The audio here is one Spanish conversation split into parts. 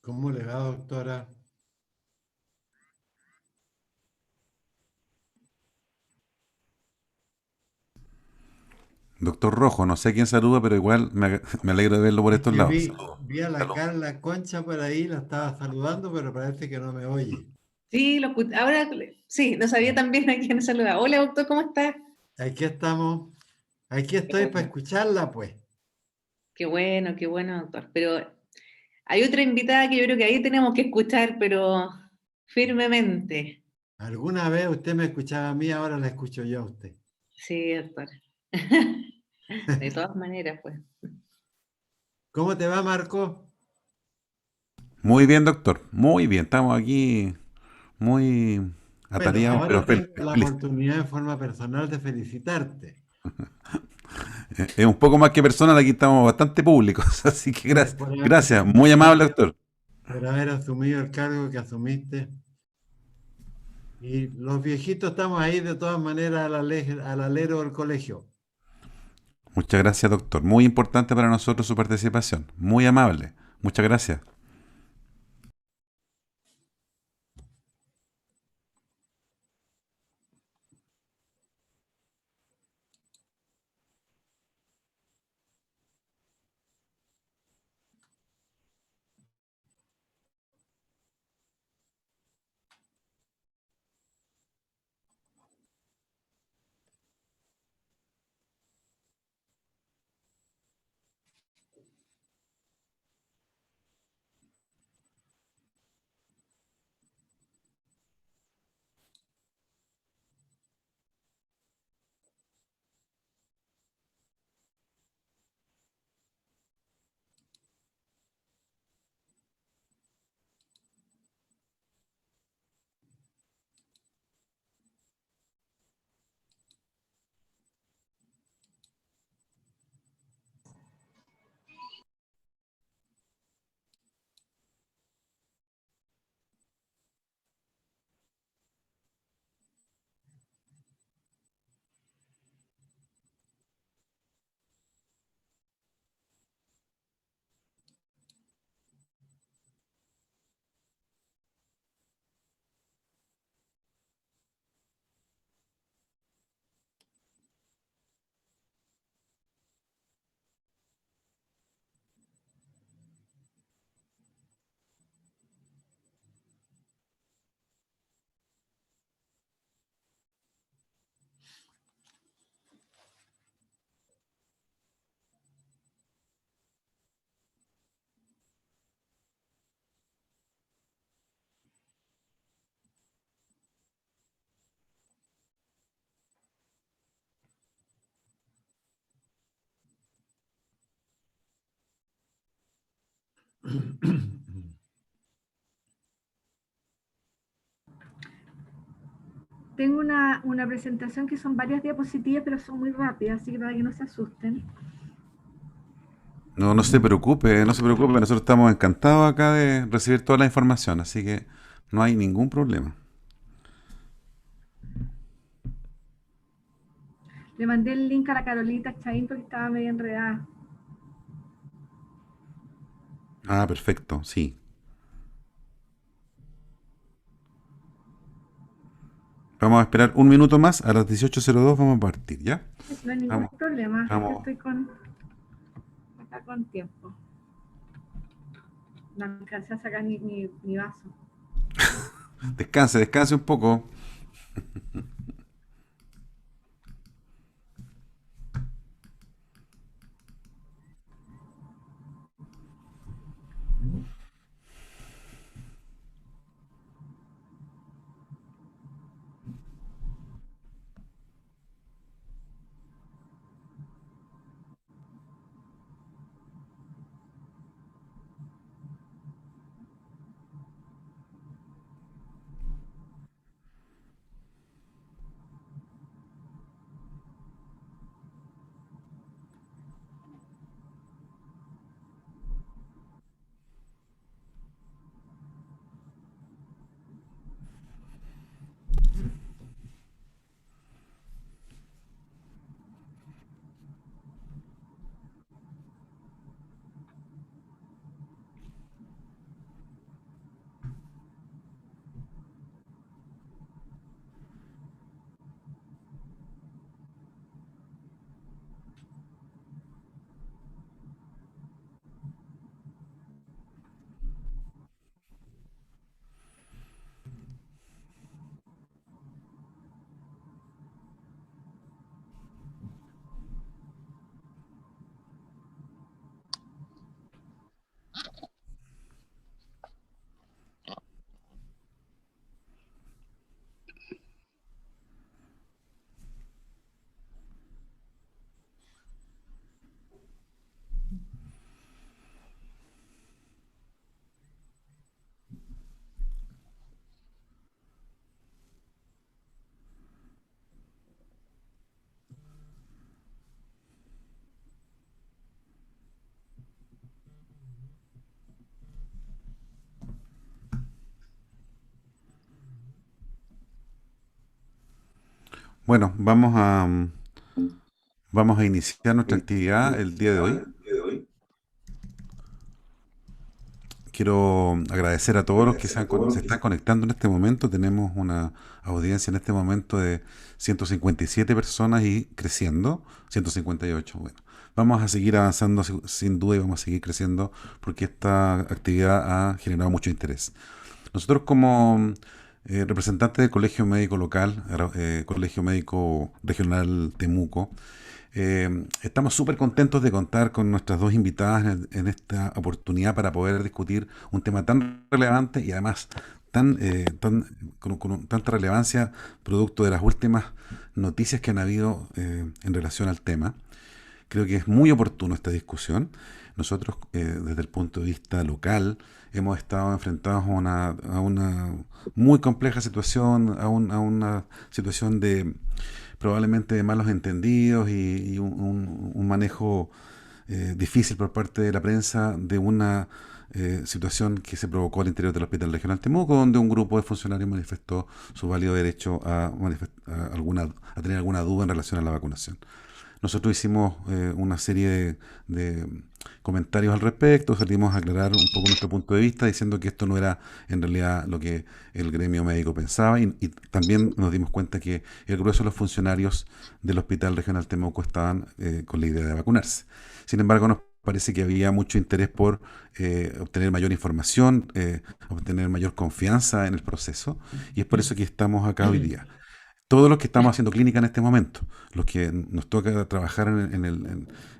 ¿Cómo le va, doctora? Doctor Rojo, no sé quién saluda, pero igual me alegro de verlo por Es estos que lados. vi, Saludos. vi a la Saludos. Carla Concha por ahí, la estaba saludando, pero parece que no me oye. Sí, ahora sí, no sabía también a quién saludar. Hola, doctor, ¿cómo estás? Aquí estamos, aquí estoy para escucharla, pues. Qué bueno, doctor. Pero hay otra invitada que yo creo que ahí tenemos que escuchar, pero firmemente. Alguna vez usted me escuchaba a mí, ahora la escucho yo a usted. Sí, doctor. De todas maneras, pues. ¿Cómo te va, Marco? Muy bien, doctor. Muy bien. Estamos aquí muy Bueno, atareados, pero ahora tengo la felices. oportunidad en forma personal de felicitarte Es un poco más que personal, aquí estamos bastante públicos. Así que por, gracias. por, ha- Gracias. Muy por amable, haber, doctor. por haber asumido el cargo que asumiste. Y los viejitos estamos ahí de todas maneras al alero del colegio. Muchas gracias, doctor. Muy importante para nosotros su participación. Muy amable. Muchas gracias. Tengo una presentación que son varias diapositivas, pero son muy rápidas, así que para que no se asusten. No, no se preocupe, no se preocupe. Nosotros estamos encantados acá de recibir toda la información, así que no hay ningún problema. Le mandé el link a la Carolita Chaín porque estaba medio enredada. Ah, perfecto, sí. Vamos a esperar un minuto más, a las 18:02 vamos a partir, ¿ya? No hay ningún Vamos, problema, yo vamos. estoy acá con tiempo. No alcancé a sacar ni vaso. Descanse, descanse un poco. Bueno, vamos a iniciar nuestra actividad el día de hoy. Quiero agradecer a todos los que se están conectando en este momento. Tenemos una audiencia en este momento de 157 personas y creciendo, 158. Bueno, vamos a seguir avanzando sin duda y vamos a seguir creciendo porque esta actividad ha generado mucho interés. Nosotros como representantes del Colegio Médico Local, Colegio Médico Regional Temuco, estamos súper contentos de contar con nuestras dos invitadas en esta oportunidad para poder discutir un tema tan relevante y además con tanta relevancia producto de las últimas noticias que han habido en relación al tema. Creo que es muy oportuno esta discusión. Nosotros, desde el punto de vista local, hemos estado enfrentados a una muy compleja situación, a una situación de probablemente de malos entendidos y un manejo difícil por parte de la prensa de una situación que se provocó al interior del Hospital Regional Temuco, donde un grupo de funcionarios manifestó su válido derecho a tener alguna duda en relación a la vacunación. Nosotros hicimos una serie de comentarios al respecto, salimos a aclarar un poco nuestro punto de vista, diciendo que esto no era en realidad lo que el gremio médico pensaba y también nos dimos cuenta que el grueso de los funcionarios del Hospital Regional Temuco estaban con la idea de vacunarse. Sin embargo, nos parece que había mucho interés por obtener mayor información, obtener mayor confianza en el proceso y es por eso que estamos acá hoy día. Todos los que estamos haciendo clínica en este momento, los que nos toca trabajar en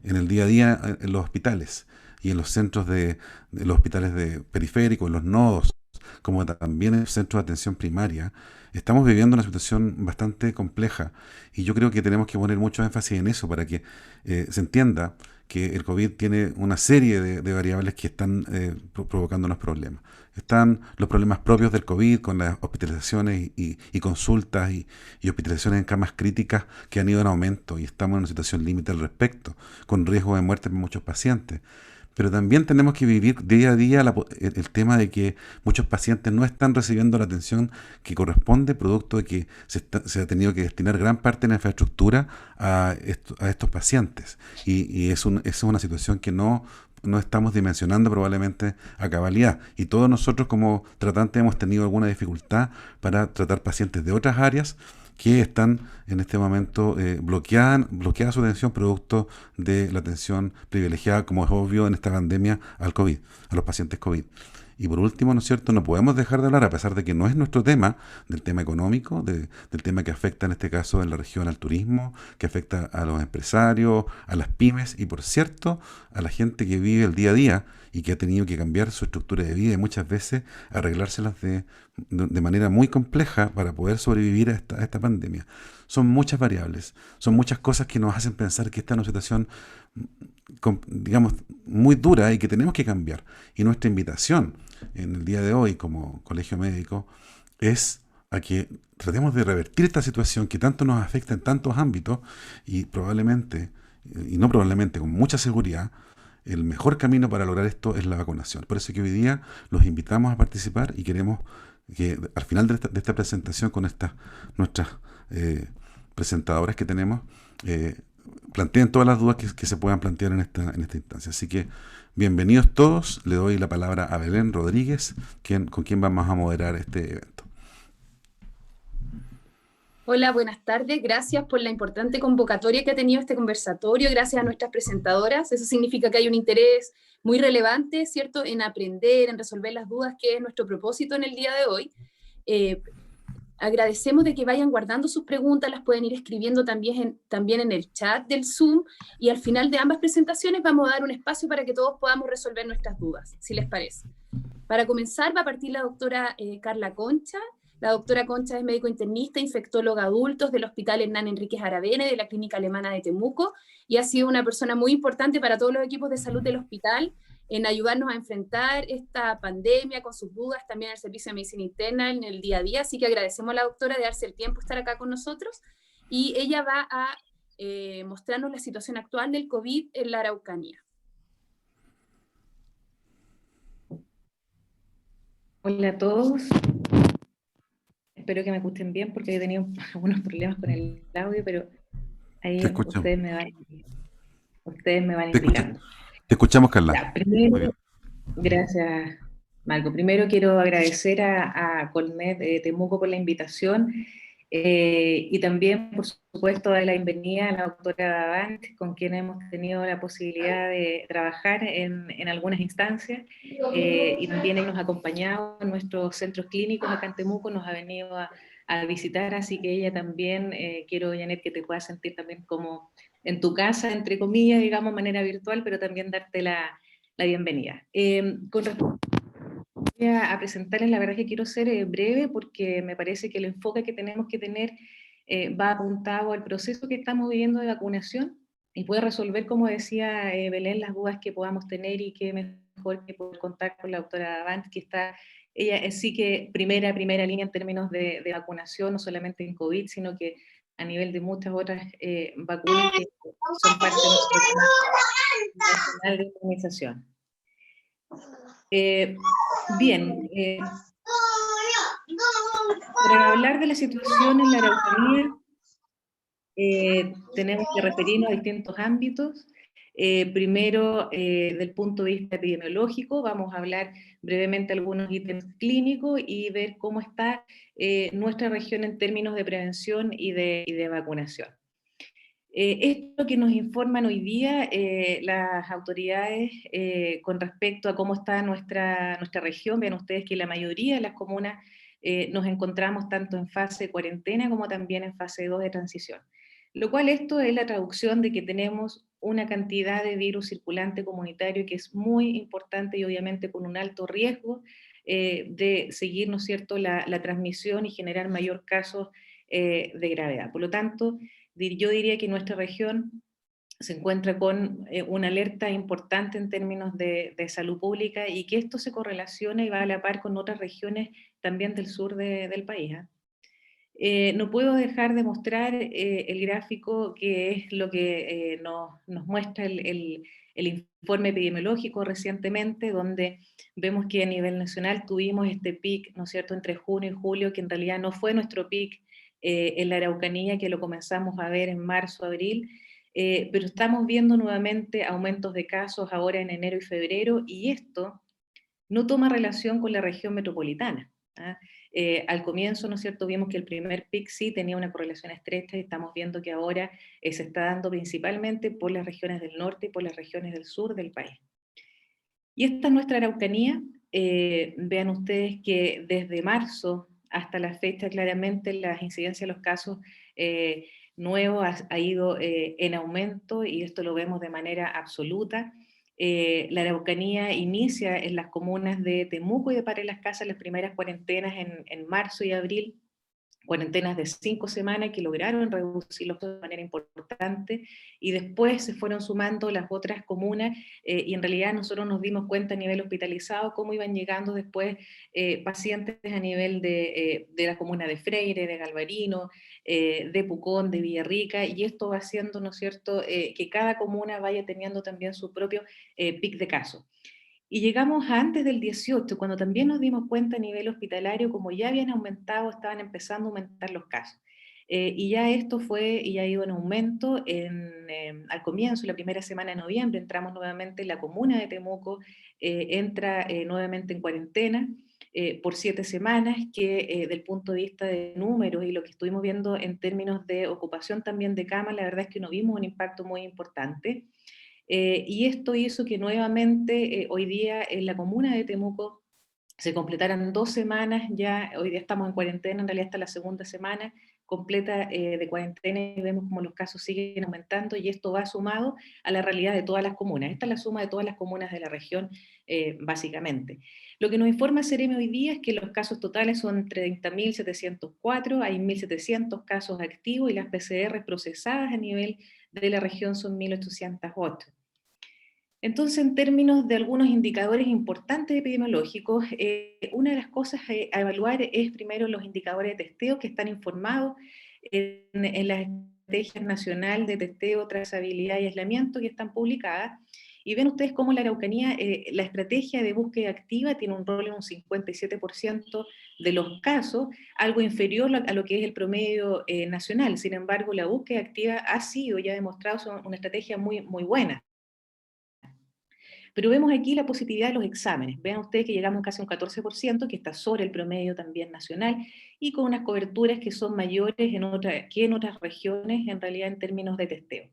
el día a día en los hospitales y en los centros de los hospitales de periféricos, en los nodos, como también en los centros de atención primaria, estamos viviendo una situación bastante compleja y yo creo que tenemos que poner mucho énfasis en eso para que se entienda que el COVID tiene una serie de variables que están provocándonos problemas. Están los problemas propios del COVID con las hospitalizaciones y consultas y hospitalizaciones en camas críticas que han ido en aumento y estamos en una situación límite al respecto, con riesgo de muerte para muchos pacientes. Pero también tenemos que vivir día a día el tema de que muchos pacientes no están recibiendo la atención que corresponde, producto de que se ha tenido que destinar gran parte de la infraestructura a estos pacientes. Y es una situación que no estamos dimensionando probablemente a cabalidad. Y todos nosotros como tratantes hemos tenido alguna dificultad para tratar pacientes de otras áreas que están en este momento bloqueada su atención producto de la atención privilegiada, como es obvio en esta pandemia, al COVID, a los pacientes COVID. Y por último, ¿no es cierto?, no podemos dejar de hablar, a pesar de que no es nuestro tema, del tema económico, del tema que afecta en este caso en la región al turismo, que afecta a los empresarios, a las pymes y, por cierto, a la gente que vive el día a día y que ha tenido que cambiar su estructura de vida y muchas veces arreglárselas de manera muy compleja para poder sobrevivir a esta pandemia. Son muchas variables, son muchas cosas que nos hacen pensar que esta es una situación, digamos, muy dura y que tenemos que cambiar. Y nuestra invitación en el día de hoy como colegio médico es a que tratemos de revertir esta situación que tanto nos afecta en tantos ámbitos y probablemente, y no probablemente, con mucha seguridad, el mejor camino para lograr esto es la vacunación. Por eso que hoy día los invitamos a participar y queremos que al final de esta presentación con nuestras presentadoras que tenemos, planteen todas las dudas que se puedan plantear en esta instancia. Así que bienvenidos todos. Le doy la palabra a Belén Rodríguez, con quien vamos a moderar este evento. Hola, buenas tardes. Gracias por la importante convocatoria que ha tenido este conversatorio. Gracias a nuestras presentadoras. Eso significa que hay un interés muy relevante, ¿cierto?, en aprender, en resolver las dudas, que es nuestro propósito en el día de hoy. Agradecemos de que vayan guardando sus preguntas, las pueden ir escribiendo también en el chat del Zoom, y al final de ambas presentaciones vamos a dar un espacio para que todos podamos resolver nuestras dudas, si les parece. Para comenzar va a partir la doctora Carla Concha. La doctora Concha es médico internista, infectóloga adultos del Hospital Hernán Enríquez Aravena de la Clínica Alemana de Temuco, y ha sido una persona muy importante para todos los equipos de salud del hospital en ayudarnos a enfrentar esta pandemia con sus dudas, también al servicio de medicina interna en el día a día. Así que agradecemos a la doctora de darse el tiempo de estar acá con nosotros, y ella va a mostrarnos la situación actual del COVID en la Araucanía. Hola a todos. espero que me escuchen bien porque he tenido algunos problemas con el audio, pero ahí Te escuchamos. ustedes me van Te escucha- indicando. te escuchamos, Carla. Ya, Muy bien. primero, gracias, Marco. Primero quiero agradecer a Colmet Temuco por la invitación y también, por supuesto, dar la bienvenida a la doctora Davant, con quien hemos tenido la posibilidad de trabajar en algunas instancias y también él nos ha acompañado en nuestros centros clínicos acá en Temuco, nos ha venido a visitar, así que ella también, quiero, Janet, que te puedas sentir también como en tu casa, entre comillas, digamos, de manera virtual, pero también darte la bienvenida. Con respecto a presentarles, la verdad es que quiero ser breve porque me parece que el enfoque que tenemos que tener va apuntado al proceso que estamos viviendo de vacunación y puede resolver, como decía Belén, las dudas que podamos tener y que mejor que poder contar con la doctora Davant, que está, ella es sí que primera línea en términos de vacunación, no solamente en COVID, sino que a nivel de muchas otras vacunas que son parte de nuestro plan nacional de inmunización. Bien, para hablar de la situación en la Araucanía, tenemos que referirnos a distintos ámbitos. Primero, del punto de vista epidemiológico, vamos a hablar brevemente de algunos ítems clínicos y ver cómo está nuestra región en términos de prevención y de vacunación. Esto que nos informan hoy día las autoridades con respecto a cómo está nuestra región, vean ustedes que la mayoría de las comunas nos encontramos tanto en fase de cuarentena como también en fase 2 de transición. Lo cual esto es la traducción de que tenemos una cantidad de virus circulante comunitario que es muy importante y obviamente con un alto riesgo de seguir, ¿no es cierto?, la transmisión y generar mayor casos de gravedad. Por lo tanto, yo diría que nuestra región se encuentra con una alerta importante en términos de salud pública y que esto se correlaciona y va a la par con otras regiones también del sur del país. No puedo dejar de mostrar el gráfico que es lo que nos muestra el informe epidemiológico recientemente, donde vemos que a nivel nacional tuvimos este pic, ¿no es cierto?, entre junio y julio, que en realidad no fue nuestro pic en la Araucanía, que lo comenzamos a ver en marzo, abril, pero estamos viendo nuevamente aumentos de casos ahora en enero y febrero, y esto no toma relación con la región metropolitana. Al comienzo, ¿no es cierto?, vimos que el primer pic sí tenía una correlación estrecha y estamos viendo que ahora se está dando principalmente por las regiones del norte y por las regiones del sur del país. Y esta es nuestra Araucanía. Vean ustedes que desde marzo hasta la fecha claramente la incidencia de los casos nuevos ha ido en aumento y esto lo vemos de manera absoluta. La Araucanía inicia en las comunas de Temuco y de Paré Las Casas las primeras cuarentenas en marzo y abril, cuarentenas de 5 semanas que lograron reducirlos de manera importante y después se fueron sumando las otras comunas y en realidad nosotros nos dimos cuenta a nivel hospitalizado cómo iban llegando después pacientes a nivel de la comuna de Freire, de Galvarino, de Pucón, de Villarrica, y esto va haciendo, ¿no es cierto?, que cada comuna vaya teniendo también su propio pic de casos. Y llegamos a antes del 18, cuando también nos dimos cuenta a nivel hospitalario, como ya habían aumentado, estaban empezando a aumentar los casos. Y ya esto fue, y ya ha ido en aumento, al comienzo, la primera semana de noviembre, entramos nuevamente en la comuna de Temuco, entra nuevamente en cuarentena por 7 semanas, que del punto de vista de números y lo que estuvimos viendo en términos de ocupación también de camas, la verdad es que no vimos un impacto muy importante. Y esto hizo que nuevamente hoy día en la comuna de Temuco se completaran 2 semanas ya, hoy día estamos en cuarentena, en realidad hasta la segunda semana completa de cuarentena y vemos como los casos siguen aumentando y esto va sumado a la realidad de todas las comunas. Esta es la suma de todas las comunas de la región, básicamente. Lo que nos informa Ceremi hoy día es que los casos totales son 30.704, hay 1.700 casos activos y las PCR procesadas a nivel de la región son 1.808. Entonces, en términos de algunos indicadores importantes epidemiológicos, una de las cosas a evaluar es primero los indicadores de testeo que están informados en la Estrategia Nacional de Testeo, Trazabilidad y Aislamiento que están publicadas, Y ven ustedes cómo la Araucanía, la estrategia de búsqueda activa tiene un rol en un 57% de los casos, algo inferior a lo que es el promedio nacional. Sin embargo, la búsqueda activa ha sido ya demostrado una estrategia muy, muy buena. Pero vemos aquí la positividad de los exámenes. Vean ustedes que llegamos casi a un 14%, que está sobre el promedio también nacional, y con unas coberturas que son mayores que en otras regiones, en realidad en términos de testeo.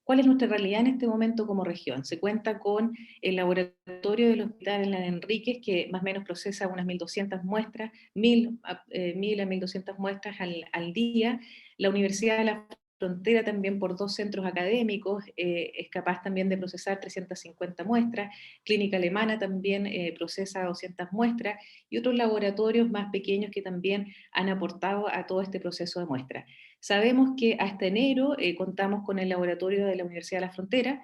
¿Cuál es nuestra realidad en este momento como región? Se cuenta con el laboratorio del Hospital Hernán Enríquez, que más o menos procesa unas 1.200 muestras, 1.000 a 1.200 muestras al día. La Universidad de la Frontera también por 2 centros académicos, es capaz también de procesar 350 muestras, Clínica Alemana también procesa 200 muestras, y otros laboratorios más pequeños que también han aportado a todo este proceso de muestra. Sabemos que hasta enero contamos con el laboratorio de la Universidad de la Frontera,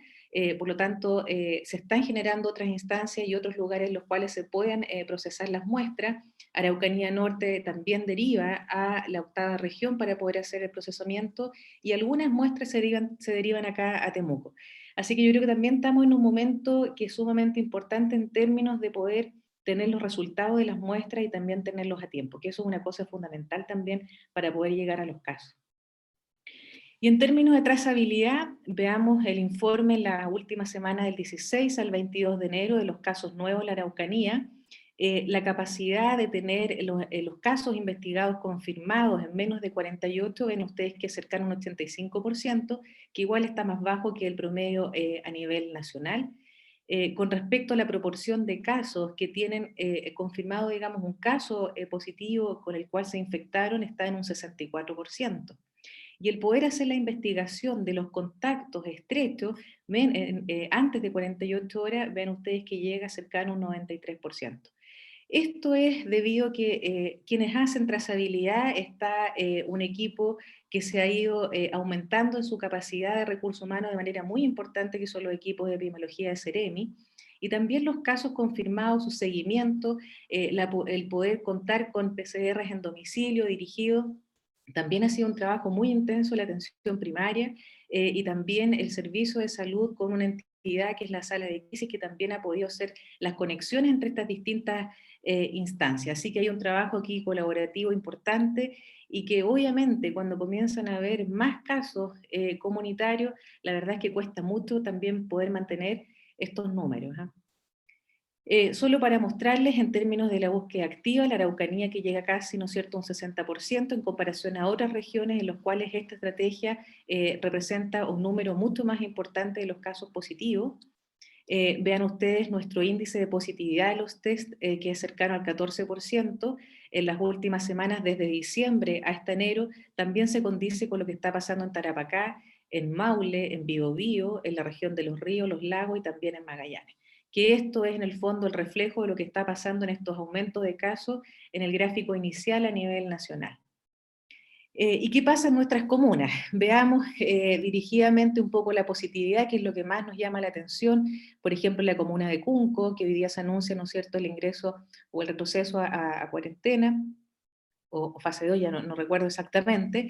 por lo tanto se están generando otras instancias y otros lugares en los cuales se puedan procesar las muestras. Araucanía Norte también deriva a la 8ª región para poder hacer el procesamiento, y algunas muestras se derivan acá a Temuco. Así que yo creo que también estamos en un momento que es sumamente importante en términos de poder tener los resultados de las muestras y también tenerlos a tiempo, que eso es una cosa fundamental también para poder llegar a los casos. Y en términos de trazabilidad, veamos el informe en la última semana del 16 al 22 de enero de los casos nuevos en la Araucanía. La capacidad de tener los casos investigados confirmados en menos de 48, ven ustedes que es cercano a un 85%, que igual está más bajo que el promedio a nivel nacional. Con respecto a la proporción de casos que tienen confirmado, digamos, un caso positivo con el cual se infectaron, está en un 64%. Y el poder hacer la investigación de los contactos estrechos, antes de 48 horas, ven ustedes que llega cercano a un 93%. Esto es debido a que quienes hacen trazabilidad está un equipo que se ha ido aumentando en su capacidad de recursos humanos de manera muy importante, que son los equipos de epidemiología de Ceremi, y también los casos confirmados, su seguimiento, el poder contar con PCRs en domicilio dirigidos. También ha sido un trabajo muy intenso la atención primaria y también el servicio de salud con una entidad que es la sala de crisis, que también ha podido hacer las conexiones entre estas distintas instancias. Así que hay un trabajo aquí colaborativo importante, y que obviamente cuando comienzan a haber más casos comunitarios, la verdad es que cuesta mucho también poder mantener estos números. Solo para mostrarles en términos de la búsqueda activa, la Araucanía que llega casi, ¿no es cierto?, un 60% en comparación a otras regiones en las cuales esta estrategia representa un número mucho más importante de los casos positivos. Vean ustedes nuestro índice de positividad de los test, que es cercano al 14%, en las últimas semanas, desde diciembre hasta enero, también se condice con lo que está pasando en Tarapacá, en Maule, en Biobío, en la región de Los Ríos, Los Lagos y también en Magallanes. Que esto es en el fondo el reflejo de lo que está pasando en estos aumentos de casos en el gráfico inicial a nivel nacional. ¿Y qué pasa en nuestras comunas? Veamos dirigidamente un poco la positividad, que es lo que más nos llama la atención. Por ejemplo, en la comuna de Cunco, que hoy día se anuncia, ¿no es cierto?, el ingreso o el retroceso a cuarentena, o fase 2, ya no recuerdo exactamente.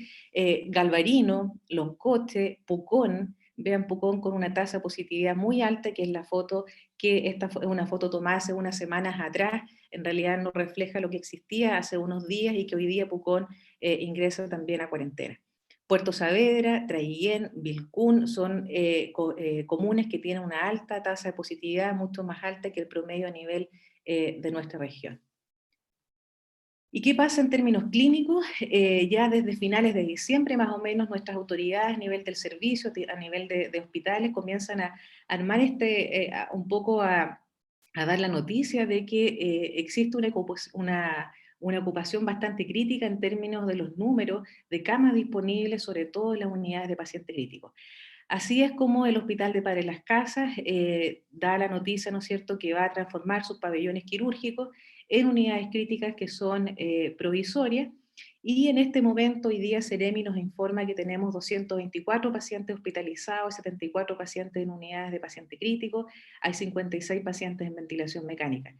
Galvarino, Loncoche, Pucón, vean Pucón con una tasa de positividad muy alta, que es la foto, que esta es una foto tomada hace unas semanas atrás, en realidad no refleja lo que existía hace unos días, y que hoy día Pucón ingresa también a cuarentena. Puerto Saavedra, Traiguén, Vilcún son comunes que tienen una alta tasa de positividad, mucho más alta que el promedio a nivel de nuestra región. ¿Y qué pasa en términos clínicos? Ya desde finales de diciembre, más o menos, nuestras autoridades a nivel del servicio, a nivel de hospitales, comienzan a armar un poco a dar la noticia de que existe una ocupación bastante crítica en términos de los números de camas disponibles, sobre todo en las unidades de pacientes críticos. Así es como el Hospital de Padre Las Casas da la noticia, ¿no es cierto?, que va a transformar sus pabellones quirúrgicos en unidades críticas que son provisorias, y en este momento, hoy día, Ceremi nos informa que tenemos 224 pacientes hospitalizados, 74 pacientes en unidades de paciente crítico, hay 56 pacientes en ventilación mecánica.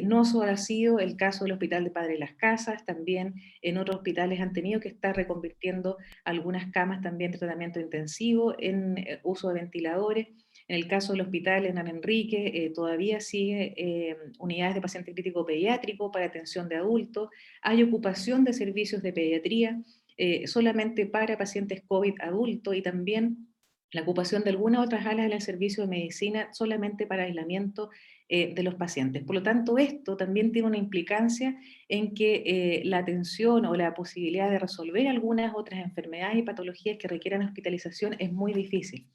No solo ha sido el caso del Hospital de Padre Las Casas, también en otros hospitales han tenido que estar reconvirtiendo algunas camas también de tratamiento intensivo en uso de ventiladores. En el caso del hospital Hernán Enrique, todavía sigue unidades de paciente crítico pediátrico para atención de adultos. Hay ocupación de servicios de pediatría solamente para pacientes COVID adultos, y también la ocupación de algunas otras áreas del servicio de medicina solamente para aislamiento de los pacientes. Por lo tanto, esto también tiene una implicancia en que la atención o la posibilidad de resolver algunas otras enfermedades y patologías que requieran hospitalización es muy difícil.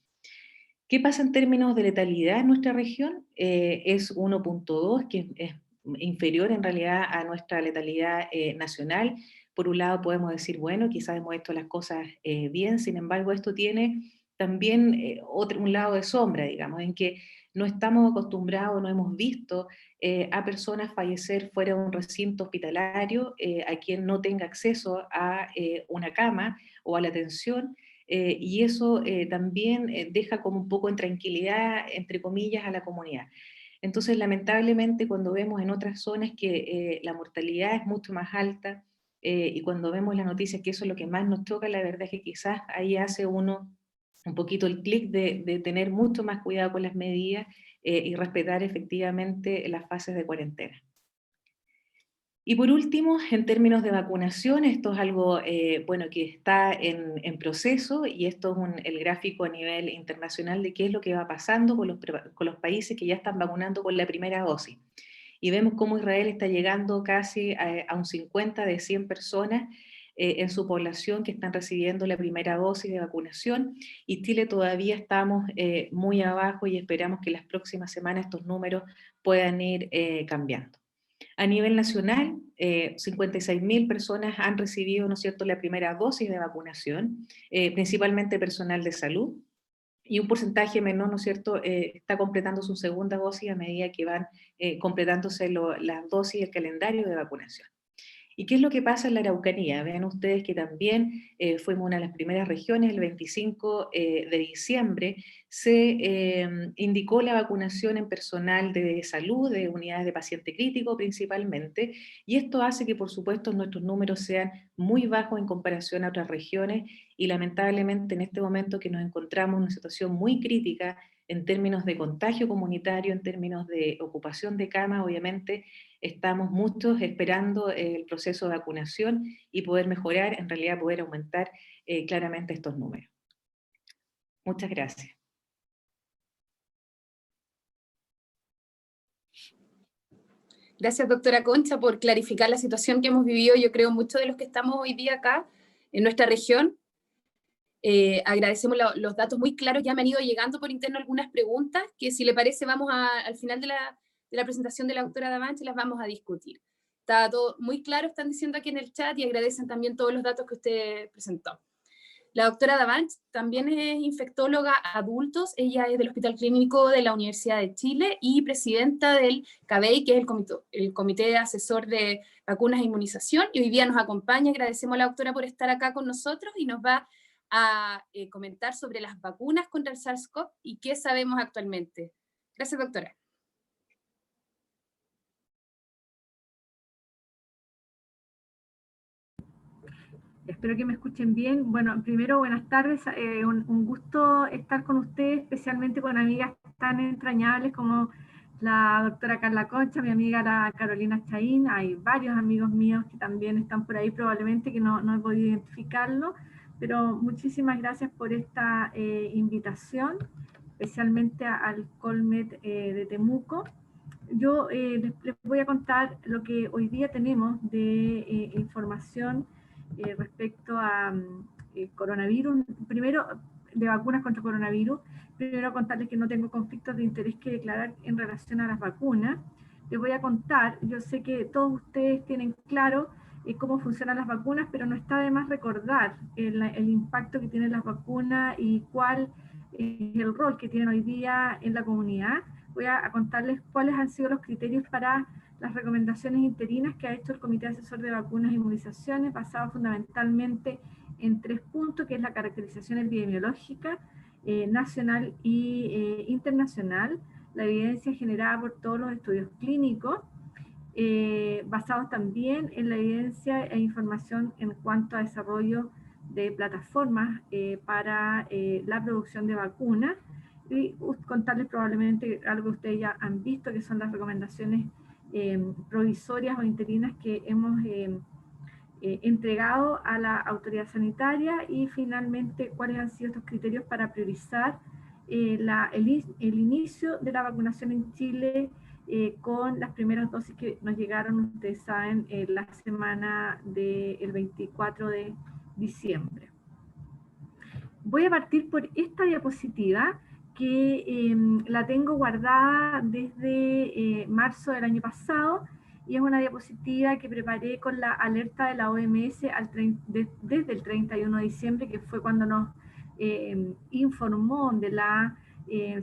¿Qué pasa en términos de letalidad en nuestra región? Es 1.2, que es inferior en realidad a nuestra letalidad nacional. Por un lado podemos decir, bueno, quizás hemos hecho las cosas bien, sin embargo esto tiene también un lado de sombra, digamos, en que no estamos acostumbrados, no hemos visto a personas fallecer fuera de un recinto hospitalario, a quien no tenga acceso a una cama o a la atención. Y eso también deja como un poco en tranquilidad, entre comillas, a la comunidad. Entonces, lamentablemente, cuando vemos en otras zonas que la mortalidad es mucho más alta, y cuando vemos las noticias que eso es lo que más nos toca, la verdad es que quizás ahí hace uno un poquito el clic de tener mucho más cuidado con las medidas y respetar efectivamente las fases de cuarentena. Y por último, en términos de vacunación, esto es algo bueno, que está en proceso, y esto es el gráfico a nivel internacional de qué es lo que va pasando con los países que ya están vacunando con la primera dosis. Y vemos cómo Israel está llegando casi a un 50 de 100 personas en su población que están recibiendo la primera dosis de vacunación, y Chile todavía estamos muy abajo, y esperamos que las próximas semanas estos números puedan ir cambiando. A nivel nacional, 56.000 personas han recibido, ¿no es cierto?, la primera dosis de vacunación, principalmente personal de salud, y un porcentaje menor, ¿no es cierto?, está completando su segunda dosis a medida que van completándose las dosis y el calendario de vacunación. ¿Y qué es lo que pasa en la Araucanía? Vean ustedes que también fuimos una de las primeras regiones. El 25 de diciembre se indicó la vacunación en personal de salud, de unidades de paciente crítico principalmente, y esto hace que, por supuesto, nuestros números sean muy bajos en comparación a otras regiones, y lamentablemente en este momento que nos encontramos en una situación muy crítica en términos de contagio comunitario, en términos de ocupación de cama, obviamente estamos muchos esperando el proceso de vacunación y poder mejorar, en realidad poder aumentar claramente estos números. Muchas gracias. Gracias, doctora Concha, por clarificar la situación que hemos vivido, yo creo, muchos de los que estamos hoy día acá en nuestra región. Agradecemos los datos muy claros. Ya me han ido llegando por interno algunas preguntas que, si le parece, vamos al final de la presentación de la doctora Davanch, las vamos a discutir. Está todo muy claro, están diciendo aquí en el chat, y agradecen también todos los datos que usted presentó. La doctora Davanch también es infectóloga adultos, ella es del Hospital Clínico de la Universidad de Chile y presidenta del CABEI, que es el Comité Asesor de Vacunas e Inmunización, y hoy día nos acompaña. Agradecemos a la doctora por estar acá con nosotros y nos va a comentar sobre las vacunas contra el SARS-CoV y qué sabemos actualmente. Gracias, doctora. Espero que me escuchen bien. Bueno, primero, buenas tardes. Un gusto estar con ustedes, especialmente con amigas tan entrañables como la doctora Carla Concha, mi amiga la Carolina Chaín. Hay varios amigos míos que también están por ahí, probablemente que no he podido identificarlo, pero muchísimas gracias por esta invitación, especialmente al Colmed de Temuco. Yo les voy a contar lo que hoy día tenemos de información respecto a coronavirus. Primero, de vacunas contra coronavirus. Primero, contarles que no tengo conflictos de interés que declarar en relación a las vacunas. Les voy a contar, yo sé que todos ustedes tienen claro cómo funcionan las vacunas, pero no está de más recordar el impacto que tienen las vacunas y cuál es el rol que tienen hoy día en la comunidad. Voy a contarles cuáles han sido los criterios para las recomendaciones interinas que ha hecho el Comité Asesor de Vacunas e Inmunizaciones, basado fundamentalmente en 3 puntos, que es la caracterización epidemiológica nacional e internacional, la evidencia generada por todos los estudios clínicos, basados también en la evidencia e información en cuanto a desarrollo de plataformas para la producción de vacunas, y contarles probablemente algo que ustedes ya han visto, que son las recomendaciones provisorias o interinas que hemos entregado a la autoridad sanitaria, y finalmente cuáles han sido estos criterios para priorizar el inicio de la vacunación en Chile con las primeras dosis que nos llegaron, ustedes saben, la semana del 24 de diciembre. Voy a partir por esta diapositiva que la tengo guardada desde marzo del año pasado, y es una diapositiva que preparé con la alerta de la OMS desde el 31 de diciembre, que fue cuando nos informó de la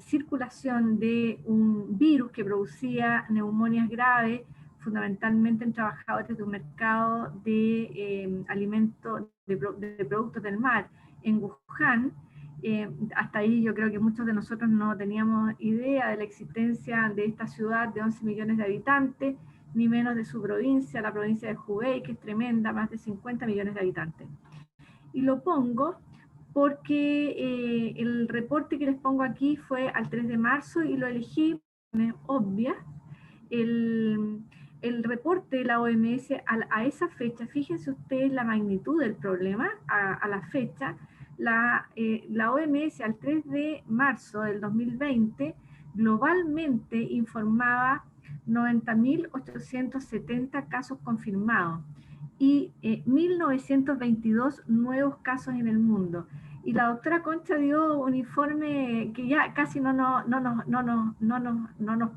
circulación de un virus que producía neumonias graves, fundamentalmente en trabajadores de un mercado de alimentos, de productos del mar, en Wuhan. Hasta ahí yo creo que muchos de nosotros no teníamos idea de la existencia de esta ciudad de 11 millones de habitantes, ni menos de su provincia, la provincia de Hubei, que es tremenda, más de 50 millones de habitantes. Y lo pongo porque el reporte que les pongo aquí fue al 3 de marzo y lo elegí por razones obvias. El reporte de la OMS a esa fecha, fíjense ustedes la magnitud del problema a la fecha. La OMS al 3 de marzo del 2020 globalmente informaba 90.870 casos confirmados y 1.922 nuevos casos en el mundo. Y la doctora Concha dio un informe que ya casi no nos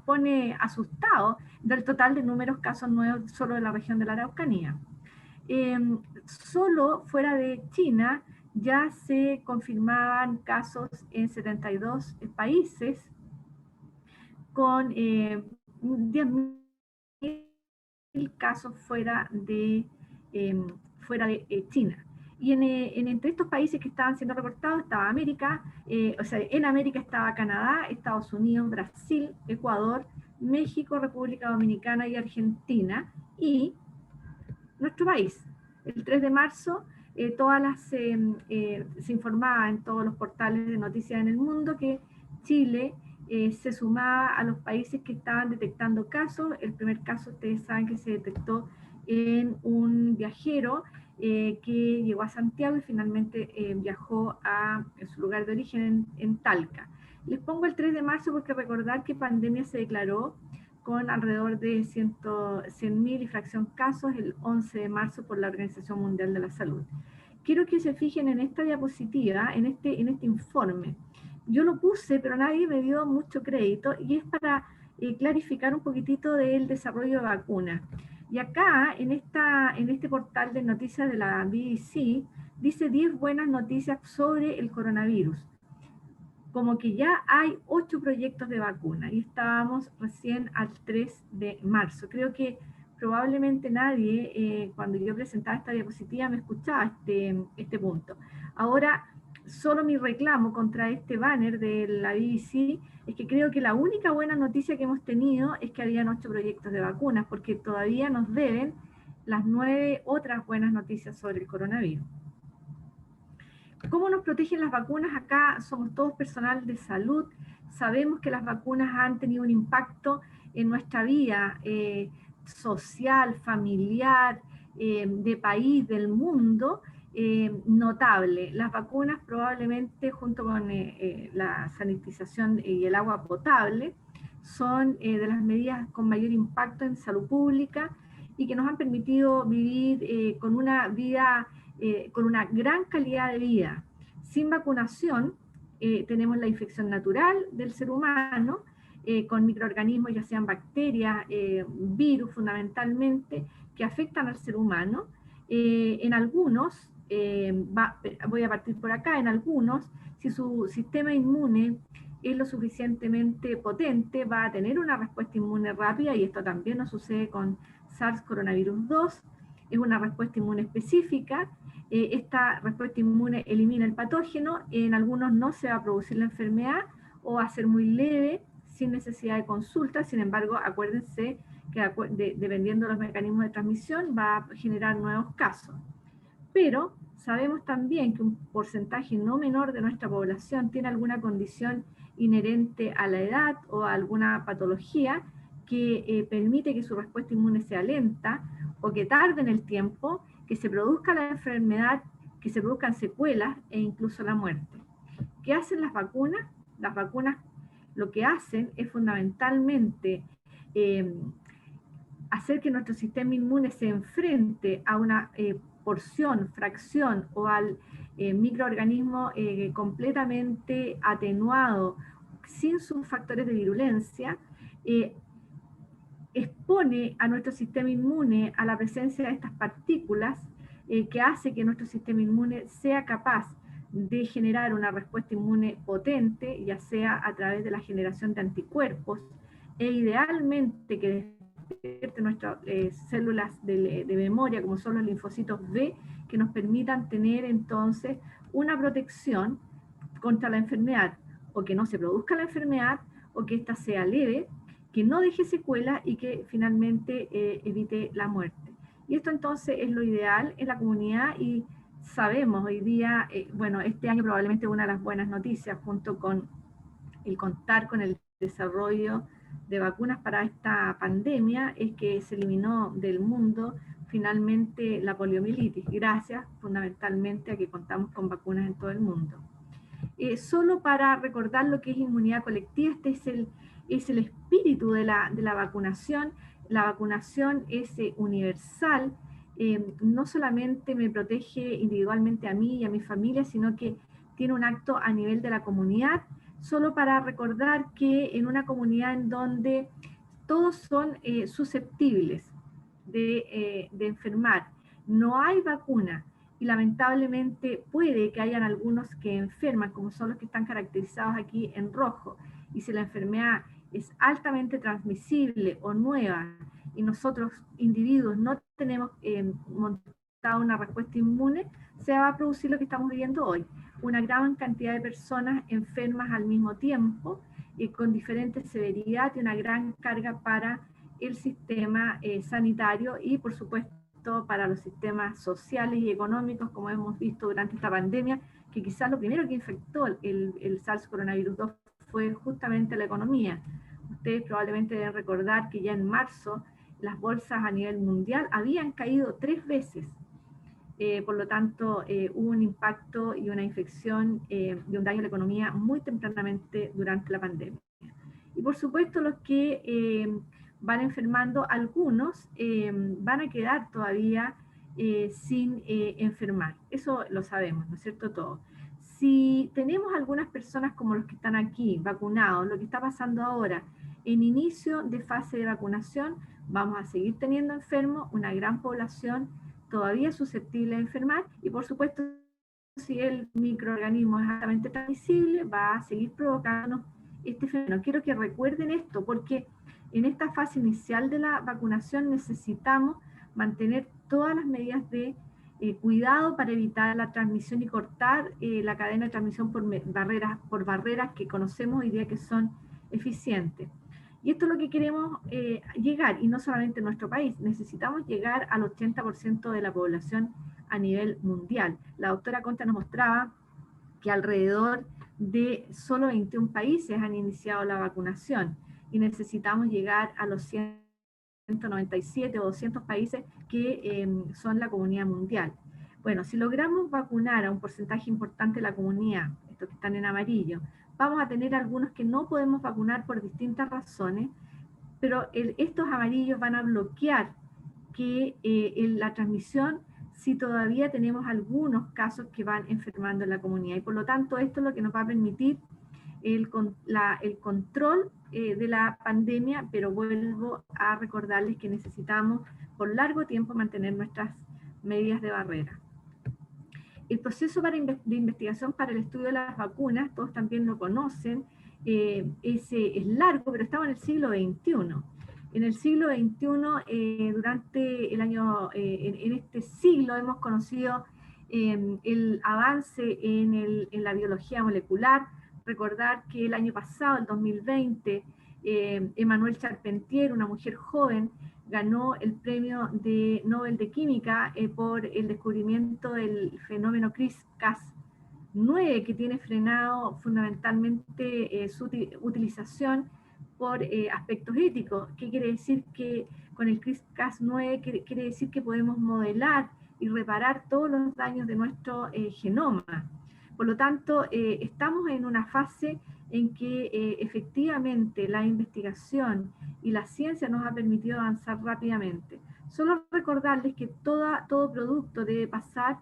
pone asustados del total de números casos nuevos solo de la región de la Araucanía. Solo fuera de China ya se confirmaban casos en 72 países, con 10.000 casos fuera de China. Y entre estos países que estaban siendo reportados estaba América, o sea, en América estaba Canadá, Estados Unidos, Brasil, Ecuador, México, República Dominicana y Argentina, y nuestro país. El 3 de marzo se informaba en todos los portales de noticias en el mundo que Chile se sumaba a los países que estaban detectando casos. El primer caso, ustedes saben que se detectó en un viajero que llegó a Santiago y finalmente viajó a su lugar de origen en Talca. Les pongo el 3 de marzo porque recordar que pandemia se declaró con alrededor de 100.000 y fracción casos el 11 de marzo por la Organización Mundial de la Salud. Quiero que se fijen en esta diapositiva, en este informe. Yo lo puse, pero nadie me dio mucho crédito, y es para clarificar un poquitito del desarrollo de vacunas. Y acá, en este portal de noticias de la BBC, dice 10 buenas noticias sobre el coronavirus. Como que ya hay 8 proyectos de vacuna, y estábamos recién al 3 de marzo. Creo que probablemente nadie, cuando yo presentaba esta diapositiva, me escuchaba este punto. Ahora, solo mi reclamo contra este banner de la BBC es que creo que la única buena noticia que hemos tenido es que habían 8 proyectos de vacunas, porque todavía nos deben las 9 otras buenas noticias sobre el coronavirus. ¿Cómo nos protegen las vacunas? Acá somos todos personal de salud, sabemos que las vacunas han tenido un impacto en nuestra vida social, familiar, de país, del mundo, notable. Las vacunas probablemente, junto con la sanitización y el agua potable, son de las medidas con mayor impacto en salud pública y que nos han permitido vivir con una vida con una gran calidad de vida. Sin vacunación tenemos la infección natural del ser humano, con microorganismos, ya sean bacterias, virus fundamentalmente, que afectan al ser humano. En algunos, voy a partir por acá, en algunos, si su sistema inmune es lo suficientemente potente, va a tener una respuesta inmune rápida, y esto también nos sucede con SARS-CoV-2, es una respuesta inmune específica. Esta respuesta inmune elimina el patógeno, en algunos no se va a producir la enfermedad o va a ser muy leve, sin necesidad de consulta. Sin embargo, acuérdense que dependiendo de los mecanismos de transmisión va a generar nuevos casos. Pero sabemos también que un porcentaje no menor de nuestra población tiene alguna condición inherente a la edad o a alguna patología que permite que su respuesta inmune sea lenta o que tarde en el tiempo, que se produzca la enfermedad, que se produzcan secuelas e incluso la muerte. ¿Qué hacen las vacunas? Las vacunas lo que hacen es fundamentalmente hacer que nuestro sistema inmune se enfrente a una fracción o al microorganismo completamente atenuado, sin sus factores de virulencia, expone a nuestro sistema inmune a la presencia de estas partículas que hace que nuestro sistema inmune sea capaz de generar una respuesta inmune potente, ya sea a través de la generación de anticuerpos, e idealmente que despierte nuestras células de memoria, como son los linfocitos B, que nos permitan tener entonces una protección contra la enfermedad, o que no se produzca la enfermedad, o que ésta sea leve, que no deje secuelas y que finalmente evite la muerte. Y esto entonces es lo ideal en la comunidad, y sabemos hoy día, bueno, este año probablemente una de las buenas noticias, junto con el contar con el desarrollo de vacunas para esta pandemia, es que se eliminó del mundo finalmente la poliomielitis, gracias fundamentalmente a que contamos con vacunas en todo el mundo. Solo para recordar lo que es inmunidad colectiva, este es el espíritu de la vacunación. La vacunación es universal, no solamente me protege individualmente a mí y a mi familia, sino que tiene un acto a nivel de la comunidad, solo para recordar que en una comunidad en donde todos son susceptibles de enfermar, no hay vacuna, y lamentablemente puede que hayan algunos que enferman, como son los que están caracterizados aquí en rojo, y si la enfermedad es altamente transmisible o nueva, y nosotros individuos no tenemos montada una respuesta inmune, se va a producir lo que estamos viviendo hoy, una gran cantidad de personas enfermas al mismo tiempo, y con diferente severidad, y una gran carga para el sistema sanitario y por supuesto para los sistemas sociales y económicos, como hemos visto durante esta pandemia, que quizás lo primero que infectó el SARS coronavirus 2 fue justamente la economía. Ustedes probablemente deben recordar que ya en marzo las bolsas a nivel mundial habían caído 3 veces. Por lo tanto, hubo un impacto y una infección y un daño a la economía muy tempranamente durante la pandemia. Y por supuesto los que van enfermando, algunos van a quedar todavía sin enfermar. Eso lo sabemos, ¿no es cierto? Todo. Si tenemos algunas personas como los que están aquí, vacunados, lo que está pasando ahora, en inicio de fase de vacunación, vamos a seguir teniendo enfermos, una gran población todavía susceptible de enfermar, y por supuesto, si el microorganismo es altamente transmisible, va a seguir provocándonos este fenómeno. Quiero que recuerden esto, porque en esta fase inicial de la vacunación necesitamos mantener todas las medidas de cuidado para evitar la transmisión y cortar la cadena de transmisión por barreras que conocemos hoy día que son eficientes. Y esto es lo que queremos llegar, y no solamente en nuestro país, necesitamos llegar al 80% de la población a nivel mundial. La doctora Concha nos mostraba que alrededor de solo 21 países han iniciado la vacunación, y necesitamos llegar a los 197 o 200 países que son la comunidad mundial. Bueno, si logramos vacunar a un porcentaje importante de la comunidad, estos que están en amarillo, vamos a tener algunos que no podemos vacunar por distintas razones, pero estos amarillos van a bloquear que la transmisión, si todavía tenemos algunos casos que van enfermando en la comunidad. Y por lo tanto, esto es lo que nos va a permitir el control de la pandemia, pero vuelvo a recordarles que necesitamos por largo tiempo mantener nuestras medidas de barrera. El proceso de investigación para el estudio de las vacunas, todos también lo conocen, es largo, pero estamos en el siglo XXI. En el siglo XXI, durante el año, en este siglo hemos conocido el avance en la biología molecular. Recordar que el año pasado, el 2020, Emmanuelle Charpentier, una mujer joven, ganó el premio Nobel de Química por el descubrimiento del fenómeno CRISPR-Cas9, 9, que tiene frenado fundamentalmente su utilización por aspectos éticos. ¿Qué quiere decir? Que con el CRISPR-Cas9 quiere decir que podemos modelar y reparar todos los daños de nuestro genoma. Por lo tanto, estamos en una fase en que efectivamente la investigación y la ciencia nos ha permitido avanzar rápidamente. Solo recordarles que todo producto debe pasar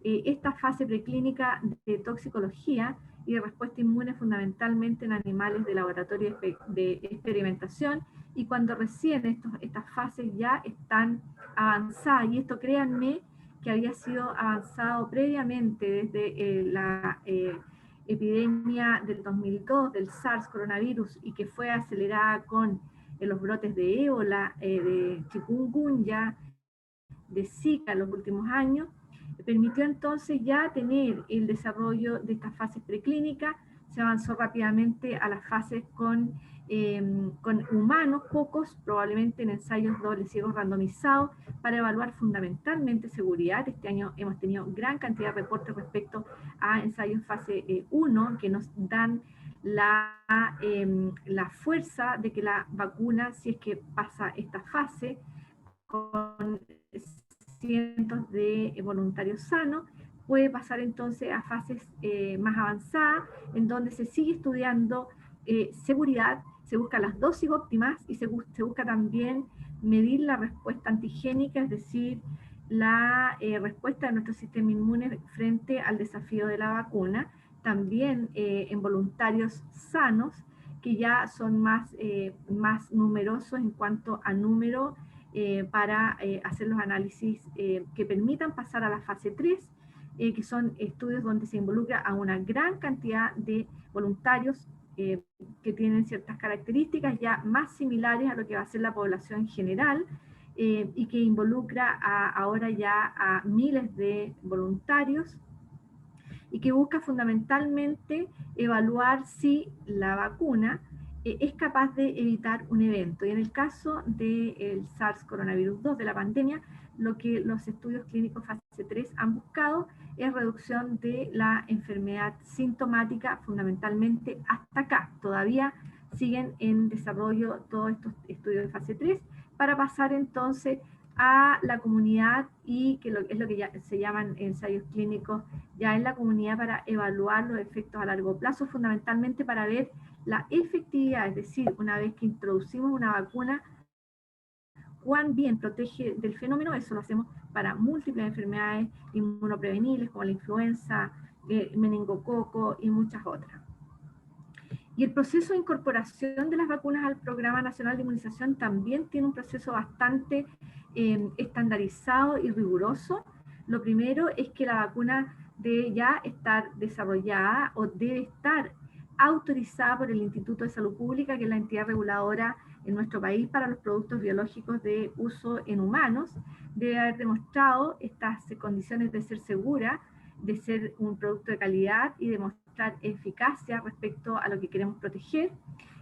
esta fase preclínica de toxicología y de respuesta inmune fundamentalmente en animales de laboratorio de experimentación, y cuando recién estas fases ya están avanzadas, y esto créanme que había sido avanzado previamente desde la epidemia del 2002 del SARS coronavirus, y que fue acelerada con los brotes de ébola, de chikungunya, de Zika en los últimos años, permitió entonces ya tener el desarrollo de estas fases preclínicas. Se avanzó rápidamente a las fases con humanos, pocos, probablemente en ensayos dobles ciegos randomizados, para evaluar fundamentalmente seguridad. Este año hemos tenido gran cantidad de reportes respecto a ensayos fase 1 que nos dan la fuerza de que la vacuna, si es que pasa esta fase, con cientos de voluntarios sanos, puede pasar entonces a fases más avanzadas, en donde se sigue estudiando seguridad, se buscan las dosis óptimas y se busca también medir la respuesta antigénica, es decir, la respuesta de nuestro sistema inmune frente al desafío de la vacuna, también en voluntarios sanos, que ya son más numerosos en cuanto a número, para hacer los análisis que permitan pasar a la fase 3, que son estudios donde se involucra a una gran cantidad de voluntarios que tienen ciertas características ya más similares a lo que va a ser la población general, y que involucra ahora ya a miles de voluntarios, y que busca fundamentalmente evaluar si la vacuna es capaz de evitar un evento. Y en el caso del SARS coronavirus 2, de la pandemia, lo que los estudios clínicos fase 3 han buscado es reducción de la enfermedad sintomática, fundamentalmente hasta acá. Todavía siguen en desarrollo todos estos estudios de fase 3, para pasar entonces a la comunidad, y que es lo que ya se llaman ensayos clínicos ya en la comunidad, para evaluar los efectos a largo plazo, fundamentalmente para ver la efectividad, es decir, una vez que introducimos una vacuna, cuán bien protege del fenómeno. Eso lo hacemos para múltiples enfermedades inmunoprevenibles como la influenza, meningococo y muchas otras. Y el proceso de incorporación de las vacunas al Programa Nacional de Inmunización también tiene un proceso bastante estandarizado y riguroso. Lo primero es que la vacuna debe ya estar desarrollada o debe estar autorizada por el Instituto de Salud Pública, que es la entidad reguladora en nuestro país para los productos biológicos de uso en humanos. Debe haber demostrado estas condiciones de ser segura, de ser un producto de calidad y demostrar eficacia respecto a lo que queremos proteger,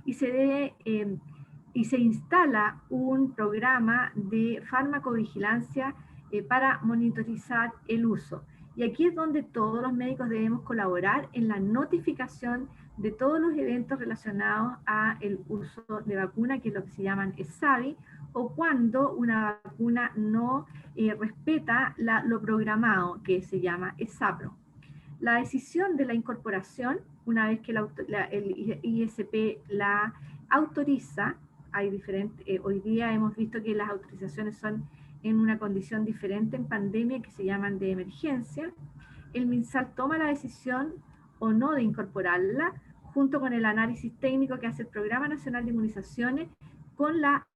y se instala un programa de farmacovigilancia para monitorizar el uso. Y aquí es donde todos los médicos debemos colaborar en la notificación de todos los eventos relacionados a el uso de vacuna, que es lo que se llaman ESAVI, o cuando una vacuna no respeta lo programado, que se llama ESAPRO. La decisión de la incorporación, una vez que el ISP la autoriza, hoy día hemos visto que las autorizaciones son en una condición diferente en pandemia, que se llaman de emergencia. El MinSal toma la decisión o no de incorporarla, junto con el análisis técnico que hace el Programa Nacional de Inmunizaciones, con la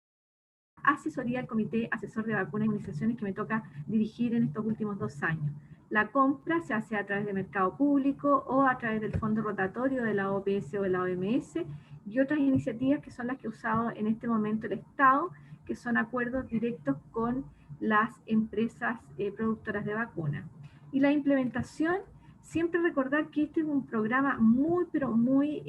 asesoría del Comité Asesor de Vacunas e Inmunizaciones que me toca dirigir en estos últimos 2 años. La compra se hace a través de mercado público o a través del fondo rotatorio de la OPS o de la OMS, y otras iniciativas que son las que ha usado en este momento el Estado, que son acuerdos directos con las empresas productoras de vacunas. Y la implementación, siempre recordar que este es un programa muy, pero muy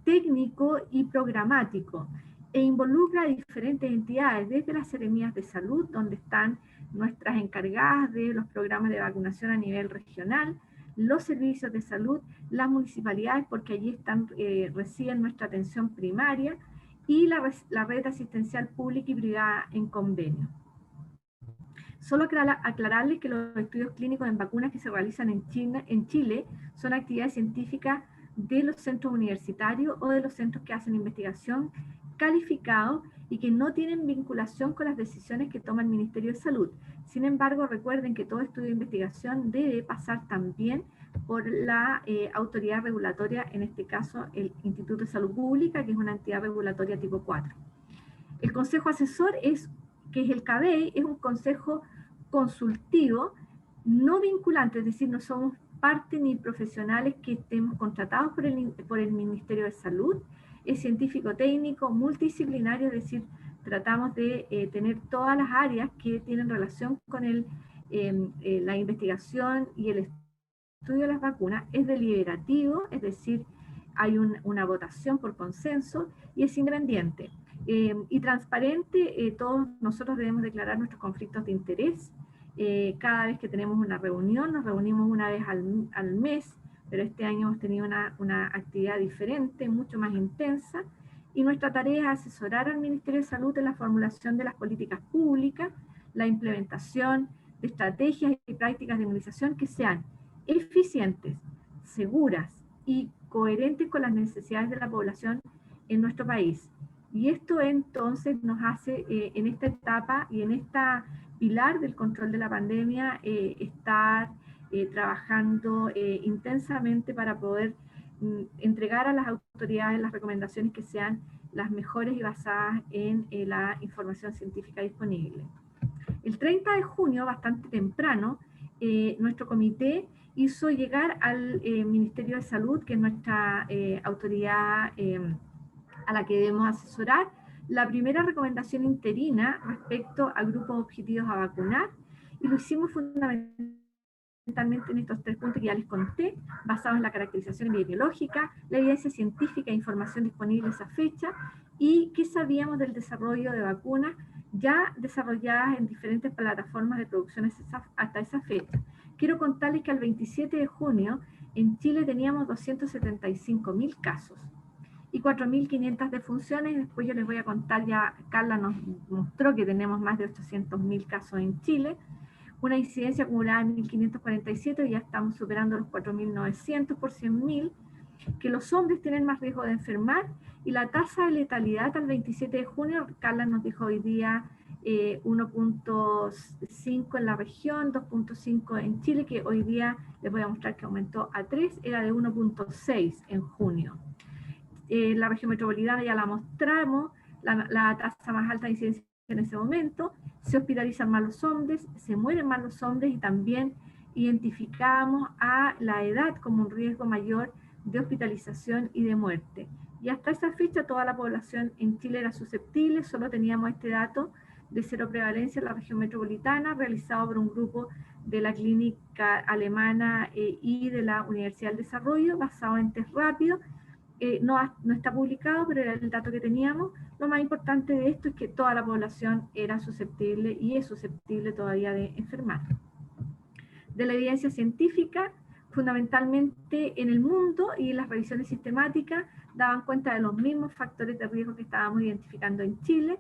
técnico y programático, e involucra a diferentes entidades, desde las seremías de salud, donde están nuestras encargadas de los programas de vacunación a nivel regional, los servicios de salud, las municipalidades, porque allí reciben nuestra atención primaria, y la red asistencial pública y privada en convenio. Solo aclararles que los estudios clínicos en vacunas que se realizan en Chile son actividades científicas de los centros universitarios o de los centros que hacen investigación calificados y que no tienen vinculación con las decisiones que toma el Ministerio de Salud. Sin embargo, recuerden que todo estudio de investigación debe pasar también por la autoridad regulatoria, en este caso el Instituto de Salud Pública, que es una entidad regulatoria tipo 4. El Consejo Asesor, que es el CABEI, es un consejo consultivo no vinculante, es decir, no somos parte ni profesionales que estemos contratados por el Ministerio de Salud. Es científico-técnico, multidisciplinario, es decir, tratamos de tener todas las áreas que tienen relación con la investigación y el estudio de las vacunas. Es deliberativo, es decir, hay una votación por consenso, y es independiente. Y transparente. Todos nosotros debemos declarar nuestros conflictos de interés. Cada vez que tenemos una reunión, nos reunimos una vez al mes, pero este año hemos tenido una actividad diferente, mucho más intensa, y nuestra tarea es asesorar al Ministerio de Salud en la formulación de las políticas públicas, la implementación de estrategias y prácticas de inmunización que sean eficientes, seguras y coherentes con las necesidades de la población en nuestro país. Y esto entonces nos hace en esta etapa y en esta pilar del control de la pandemia estar trabajando intensamente para poder entregar a las autoridades las recomendaciones que sean las mejores y basadas en la información científica disponible. El 30 de junio, bastante temprano, nuestro comité hizo llegar al Ministerio de Salud, que es nuestra autoridad a la que debemos asesorar, la primera recomendación interina respecto a grupos objetivos a vacunar, y lo hicimos fundamentalmente en estos 3 puntos que ya les conté, basados en la caracterización epidemiológica, la evidencia científica e información disponible a esa fecha, y qué sabíamos del desarrollo de vacunas ya desarrolladas en diferentes plataformas de producción hasta esa fecha. Quiero contarles que al 27 de junio en Chile teníamos 275.000 casos y 4.500 defunciones. Después yo les voy a contar, ya Carla nos mostró que tenemos más de 800.000 casos en Chile, una incidencia acumulada en 1.547, ya estamos superando los 4.900 por 100.000, que los hombres tienen más riesgo de enfermar, y la tasa de letalidad al 27 de junio, Carla nos dijo hoy día 1.5 en la región, 2.5 en Chile, que hoy día les voy a mostrar que aumentó a 3, era de 1.6 en junio. La región metropolitana ya la mostramos, la tasa más alta de incidencia en ese momento. Se hospitalizan más los hombres, se mueren más los hombres, y también identificamos a la edad como un riesgo mayor de hospitalización y de muerte. Y hasta esa fecha toda la población en Chile era susceptible, solo teníamos este dato de cero prevalencia en la región metropolitana, realizado por un grupo de la clínica alemana y de la Universidad del Desarrollo, basado en test rápido. No está publicado, pero era el dato que teníamos. Lo más importante de esto es que toda la población era susceptible y es susceptible todavía de enfermar. De la evidencia científica, fundamentalmente en el mundo, y las revisiones sistemáticas daban cuenta de los mismos factores de riesgo que estábamos identificando en Chile,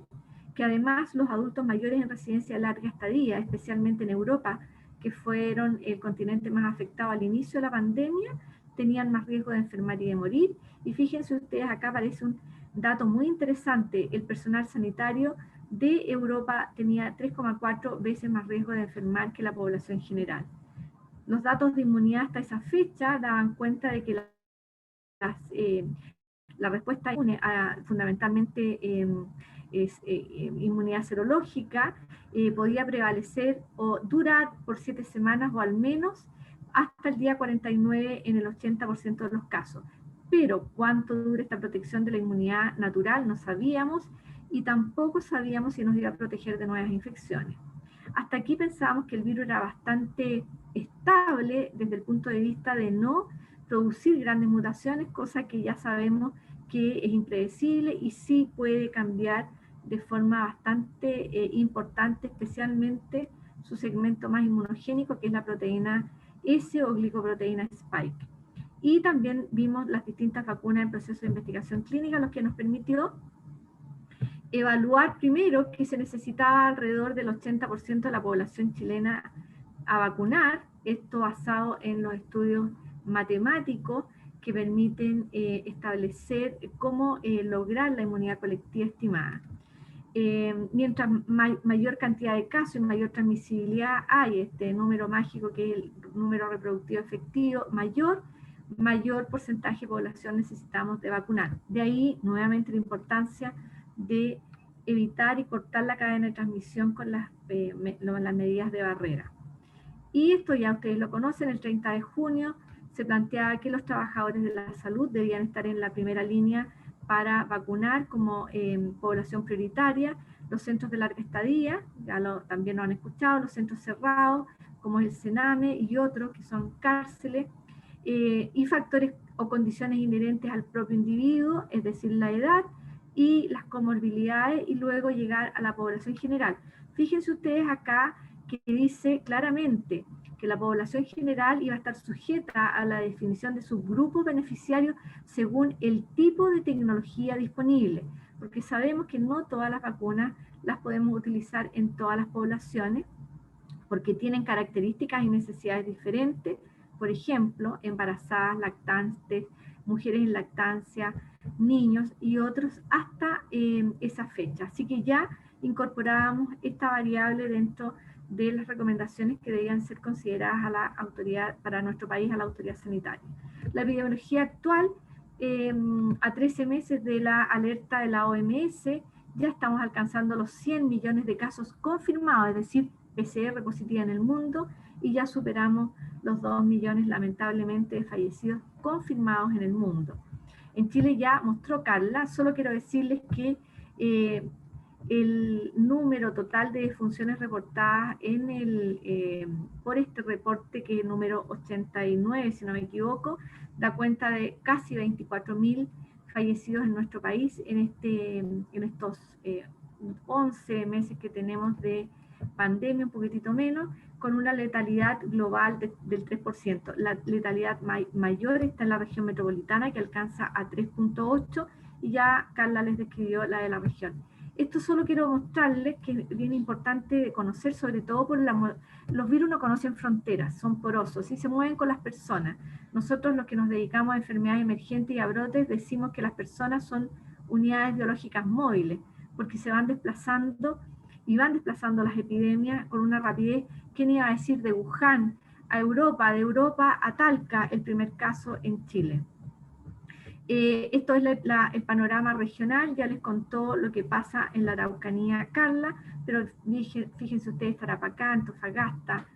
que además los adultos mayores en residencia de larga estadía, especialmente en Europa, que fueron el continente más afectado al inicio de la pandemia, tenían más riesgo de enfermar y de morir. Y fíjense ustedes, acá aparece un dato muy interesante: el personal sanitario de Europa tenía 3,4 veces más riesgo de enfermar que la población general. Los datos de inmunidad hasta esa fecha daban cuenta de que la respuesta inmune, fundamentalmente inmunidad serológica, podía prevalecer o durar por 7 semanas o al menos hasta el día 49 en el 80% de los casos. Pero cuánto dura esta protección de la inmunidad natural no sabíamos, y tampoco sabíamos si nos iba a proteger de nuevas infecciones. Hasta aquí pensábamos que el virus era bastante estable desde el punto de vista de no producir grandes mutaciones, cosa que ya sabemos que es impredecible y sí puede cambiar de forma bastante importante, especialmente su segmento más inmunogénico, que es la proteína S o glicoproteína spike. Y también vimos las distintas vacunas en proceso de investigación clínica, lo que nos permitió evaluar primero que se necesitaba alrededor del 80% de la población chilena a vacunar, esto basado en los estudios matemáticos que permiten establecer cómo lograr la inmunidad colectiva estimada. Mientras mayor cantidad de casos y mayor transmisibilidad hay, este número mágico que es el número reproductivo efectivo mayor porcentaje de población necesitamos de vacunar. De ahí, nuevamente, la importancia de evitar y cortar la cadena de transmisión con las medidas de barrera. Y esto ya ustedes lo conocen, el 30 de junio se planteaba que los trabajadores de la salud debían estar en la primera línea para vacunar como población prioritaria, los centros de larga estadía, también lo han escuchado, los centros cerrados, como el CENAME y otros que son cárceles, y factores o condiciones inherentes al propio individuo, es decir, la edad y las comorbilidades, y luego llegar a la población general. Fíjense ustedes acá que dice claramente que la población general iba a estar sujeta a la definición de sus grupos beneficiarios según el tipo de tecnología disponible, porque sabemos que no todas las vacunas las podemos utilizar en todas las poblaciones, porque tienen características y necesidades diferentes, por ejemplo, embarazadas, lactantes, mujeres en lactancia, niños y otros hasta esa fecha. Así que ya incorporábamos esta variable dentro de las recomendaciones que debían ser consideradas a la autoridad, para nuestro país, a la autoridad sanitaria. La epidemiología actual, a 13 meses de la alerta de la OMS, ya estamos alcanzando los 100 millones de casos confirmados, es decir, PCR positiva en el mundo, y ya superamos los 2 millones, lamentablemente, de fallecidos confirmados en el mundo. En Chile ya mostró Carla, solo quiero decirles que el número total de defunciones reportadas por este reporte, que es el número 89, si no me equivoco, da cuenta de casi 24.000 fallecidos en nuestro país en estos 11 meses que tenemos de pandemia, un poquitito menos, con una letalidad global del 3%. La letalidad mayor está en la región metropolitana, que alcanza a 3.8, y ya Carla les describió la de la región. Esto solo quiero mostrarles que es bien importante conocer, sobre todo por los virus no conocen fronteras, son porosos y se mueven con las personas. Nosotros, los que nos dedicamos a enfermedades emergentes y a brotes, decimos que las personas son unidades biológicas móviles, porque se van desplazando y van desplazando las epidemias con una rapidez. ¿Quién iba a decir de Wuhan a Europa, de Europa a Talca, el primer caso en Chile? Esto es el panorama regional. Ya les contó lo que pasa en la Araucanía Carla, pero fíjense ustedes, Tarapacá, Antofagasta,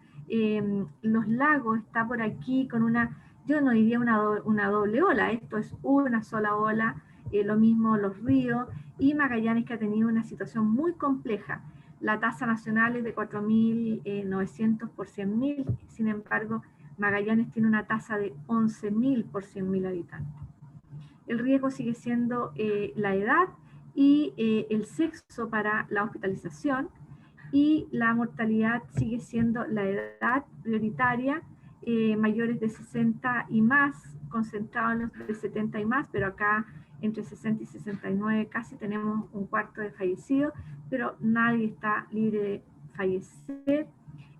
Los Lagos está por aquí con yo no diría una doble ola, esto es una sola ola, lo mismo Los Ríos, y Magallanes, que ha tenido una situación muy compleja. La tasa nacional es de 4.900 por 100.000, sin embargo, Magallanes tiene una tasa de 11.000 por 100.000 habitantes. El riesgo sigue siendo la edad y el sexo para la hospitalización, y la mortalidad sigue siendo la edad prioritaria, mayores de 60 y más, concentrados en los de 70 y más, pero acá entre 60 y 69 casi tenemos un cuarto de fallecidos, pero nadie está libre de fallecer.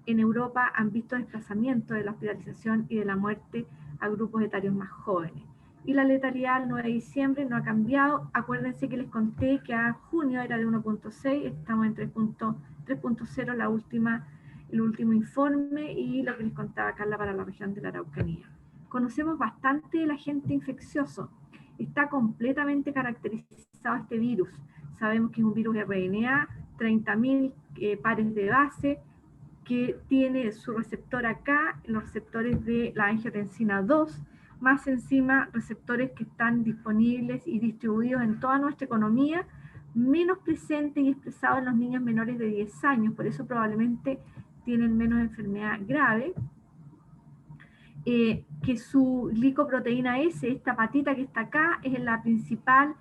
En Europa han visto desplazamiento de la hospitalización y de la muerte a grupos etarios más jóvenes. Y la letalidad al 9 de diciembre no ha cambiado. Acuérdense que les conté que a junio era de 1.6, estamos en 3.0 el último informe, y lo que les contaba Carla para la región de la Araucanía. Conocemos bastante del agente infeccioso. Está completamente caracterizado este virus. Sabemos que es un virus RNA, 30.000 pares de base, que tiene su receptor acá, los receptores de la angiotensina 2, más encima receptores que están disponibles y distribuidos en toda nuestra economía, menos presentes y expresados en los niños menores de 10 años, por eso probablemente tienen menos enfermedad grave, que su glicoproteína S, esta patita que está acá, es la principal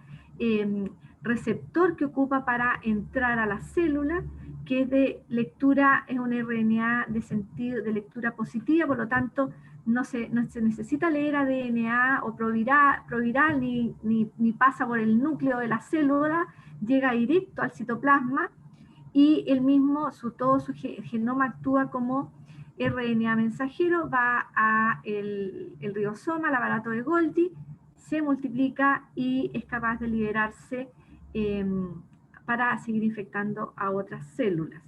receptor que ocupa para entrar a la célula, que es de lectura, es un RNA de sentido de lectura positiva, por lo tanto no se necesita leer ADNA o proviral ni pasa por el núcleo de la célula, llega directo al citoplasma y el mismo, todo su genoma actúa como RNA mensajero, va a el ribosoma, al aparato de Golgi, se multiplica y es capaz de liberarse para seguir infectando a otras células.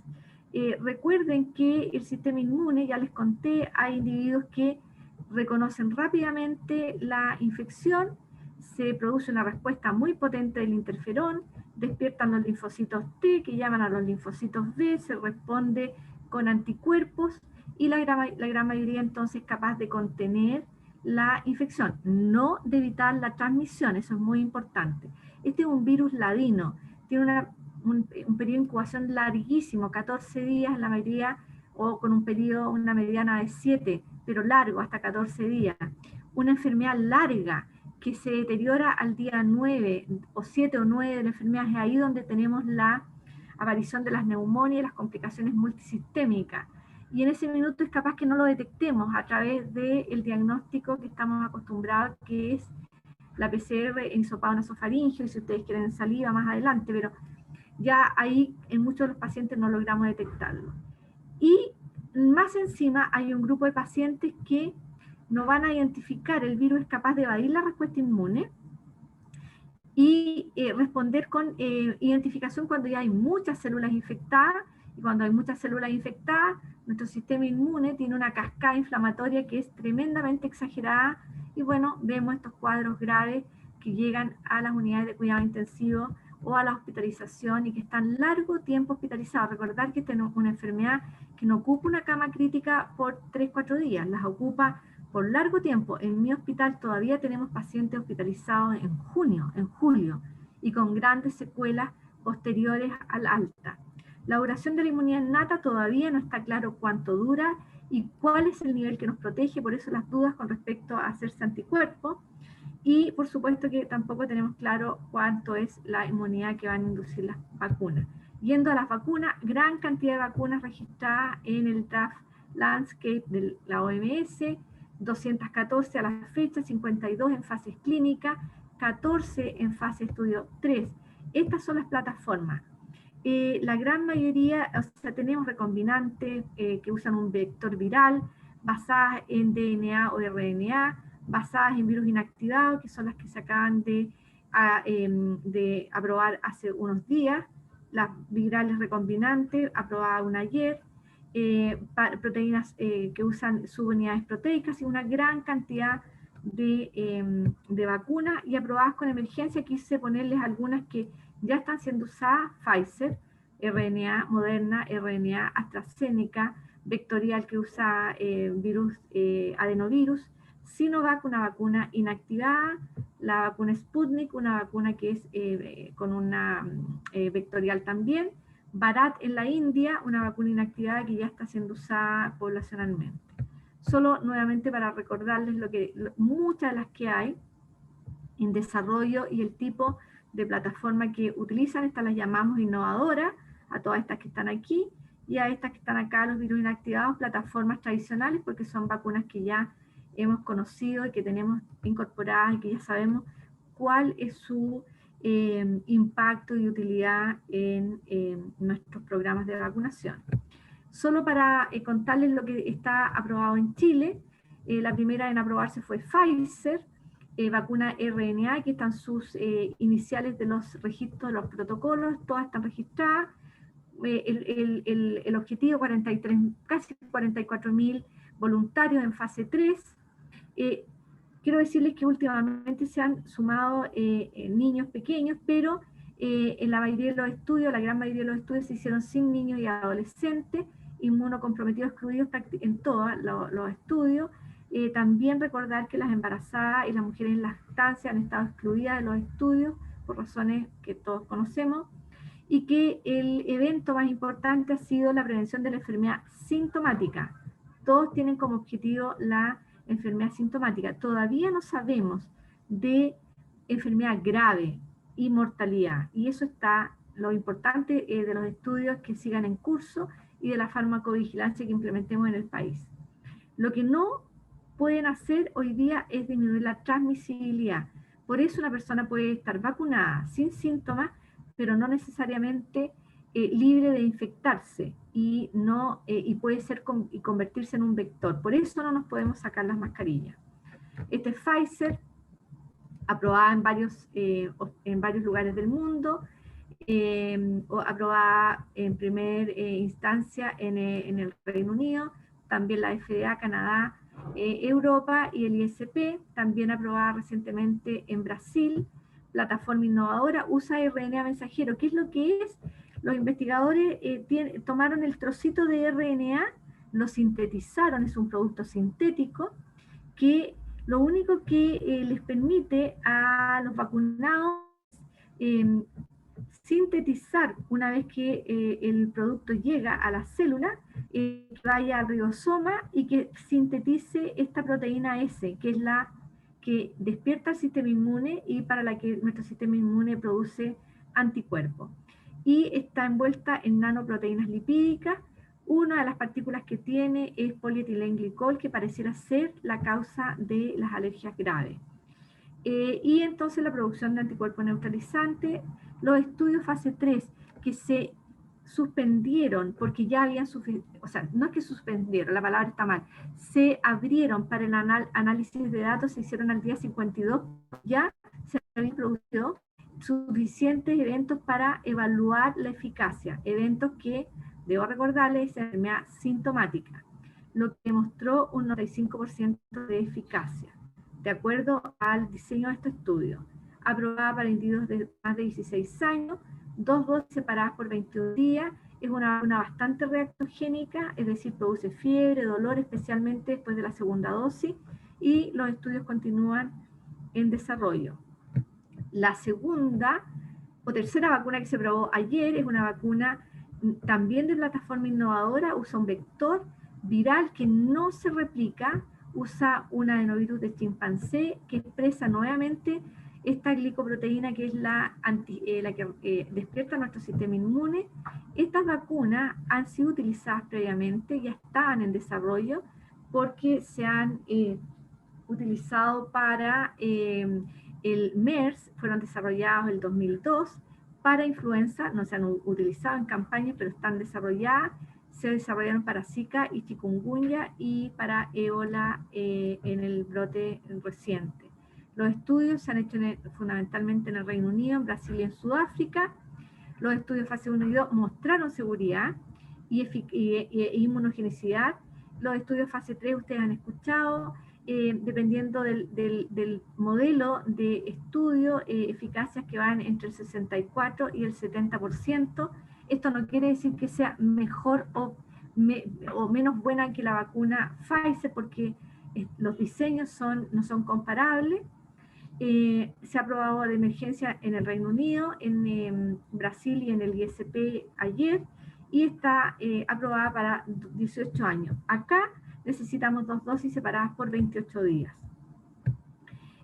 Recuerden que el sistema inmune, ya les conté, hay individuos que reconocen rápidamente la infección, se produce una respuesta muy potente del interferón, despiertan los linfocitos T que llaman a los linfocitos B, se responde con anticuerpos y la gran mayoría entonces es capaz de contener la infección, no de evitar la transmisión, eso es muy importante. Este es un virus ladino, tiene un periodo de incubación larguísimo, 14 días la mayoría, o con un periodo, una mediana de 7, pero largo, hasta 14 días. Una enfermedad larga, que se deteriora al día 9, o 7 o 9 de la enfermedad, es ahí donde tenemos la aparición de las neumonias y las complicaciones multisistémicas. Y en ese minuto es capaz que no lo detectemos a través del diagnóstico que estamos acostumbrados, que es la PCR en hisopado nasofaringeo, y si ustedes quieren saliva más adelante, pero ya ahí en muchos de los pacientes no logramos detectarlo. Y más encima hay un grupo de pacientes que no van a identificar, el virus es capaz de evadir la respuesta inmune y responder con identificación cuando ya hay muchas células infectadas, y cuando hay muchas células infectadas, nuestro sistema inmune tiene una cascada inflamatoria que es tremendamente exagerada, y bueno, vemos estos cuadros graves que llegan a las unidades de cuidado intensivo o a la hospitalización y que están largo tiempo hospitalizados. Recordar que tenemos una enfermedad que no ocupa una cama crítica por 3-4 días, las ocupa por largo tiempo. En mi hospital todavía tenemos pacientes hospitalizados en junio, en julio, y con grandes secuelas posteriores al alta. La duración de la inmunidad innata todavía no está claro cuánto dura y cuál es el nivel que nos protege, por eso las dudas con respecto a hacerse anticuerpos, y por supuesto que tampoco tenemos claro cuánto es la inmunidad que van a inducir las vacunas. Yendo a las vacunas, gran cantidad de vacunas registradas en el draft landscape de la OMS, 214 a la fecha, 52 en fases clínicas, 14 en fase estudio 3. Estas son las plataformas. La gran mayoría, o sea, tenemos recombinantes que usan un vector viral, basadas en DNA o RNA, basadas en virus inactivados, que son las que se acaban de aprobar hace unos días, las virales recombinantes, aprobadas ayer, proteínas que usan subunidades proteicas y una gran cantidad de vacunas y aprobadas con emergencia. Quise ponerles algunas que ya están siendo usadas: Pfizer, RNA, Moderna, RNA, AstraZeneca, vectorial que usa virus adenovirus, Sinovac, una vacuna inactivada, la vacuna Sputnik, una vacuna que es con una vectorial también, Bharat en la India, una vacuna inactivada que ya está siendo usada poblacionalmente. Solo nuevamente para recordarles muchas de las que hay en desarrollo y el tipo de plataforma que utilizan. Estas las llamamos innovadoras, a todas estas que están aquí, y a estas que están acá, los virus inactivados, plataformas tradicionales, porque son vacunas que ya hemos conocido y que tenemos incorporadas y que ya sabemos cuál es su impacto y utilidad en nuestros programas de vacunación. Solo para contarles lo que está aprobado en Chile, la primera en aprobarse fue Pfizer, vacuna RNA, que están sus iniciales de los registros de los protocolos, todas están registradas. El objetivo, casi 44.000 voluntarios en fase 3. Quiero decirles que últimamente se han sumado niños pequeños, pero en la mayoría de los estudios, la gran mayoría de los estudios se hicieron sin niños y adolescentes, inmunocomprometidos excluidos en todos los estudios. También recordar que las embarazadas y las mujeres en lactancia han estado excluidas de los estudios por razones que todos conocemos, y que el evento más importante ha sido la prevención de la enfermedad sintomática. Todos tienen como objetivo la enfermedad sintomática. Todavía no sabemos de enfermedad grave, y mortalidad. Y eso está, lo importante de los estudios que sigan en curso y de la farmacovigilancia que implementemos en el país. Lo que no pueden hacer hoy día es disminuir la transmisibilidad. Por eso una persona puede estar vacunada sin síntomas, pero no necesariamente libre de infectarse y puede ser y convertirse en un vector. Por eso no nos podemos sacar las mascarillas. Este Pfizer, aprobada en varios lugares del mundo, aprobada en primera instancia en el Reino Unido, también la FDA, Canadá, Europa y el ISP, también aprobada recientemente en Brasil. Plataforma innovadora, usa RNA mensajero. ¿Qué es lo que es? Los investigadores tomaron el trocito de RNA, lo sintetizaron, es un producto sintético, que lo único que les permite a los vacunados sintetizar, una vez que el producto llega a la célula, que vaya al ribosoma y que sintetice esta proteína S, que es la que despierta el sistema inmune y para la que nuestro sistema inmune produce anticuerpos. Y está envuelta en nanoproteínas lipídicas. Una de las partículas que tiene es polietilenglicol, que pareciera ser la causa de las alergias graves. Y entonces la producción de anticuerpos neutralizantes, los estudios fase 3 que se suspendieron porque ya habían o sea, no es que suspendieron, la palabra está mal, se abrieron para el análisis de datos, se hicieron al día 52, ya se habían producido suficientes eventos para evaluar la eficacia, eventos que, debo recordarles, es enfermedad sintomática, lo que mostró un 95% de eficacia, de acuerdo al diseño de este estudio. Aprobada para individuos de más de 16 años, 2 dosis separadas por 21 días, es una vacuna bastante reactogénica, es decir, produce fiebre, dolor, especialmente después de la segunda dosis, y los estudios continúan en desarrollo. La segunda o tercera vacuna que se probó ayer es una vacuna también de plataforma innovadora, usa un vector viral que no se replica, usa un adenovirus de chimpancé que expresa nuevamente esta glicoproteína que es la que despierta nuestro sistema inmune. Estas vacunas han sido utilizadas previamente, ya estaban en desarrollo porque se han utilizado para el MERS, fueron desarrollados en el 2002, para influenza, no se han utilizado en campañas, pero están desarrolladas, se desarrollaron para Zika y chikungunya y para ébola en el brote reciente. Los estudios se han hecho fundamentalmente en el Reino Unido, en Brasil y en Sudáfrica. Los estudios fase 1 y 2 mostraron seguridad y inmunogenicidad. Los estudios fase 3 ustedes han escuchado, dependiendo del modelo de estudio, eficacias que van entre el 64 y el 70%. Esto no quiere decir que sea mejor o menos buena que la vacuna Pfizer, porque los diseños no son comparables. Se ha aprobado de emergencia en el Reino Unido, en Brasil y en el ISP ayer, y está aprobada para 18 años. Acá necesitamos 2 dosis separadas por 28 días.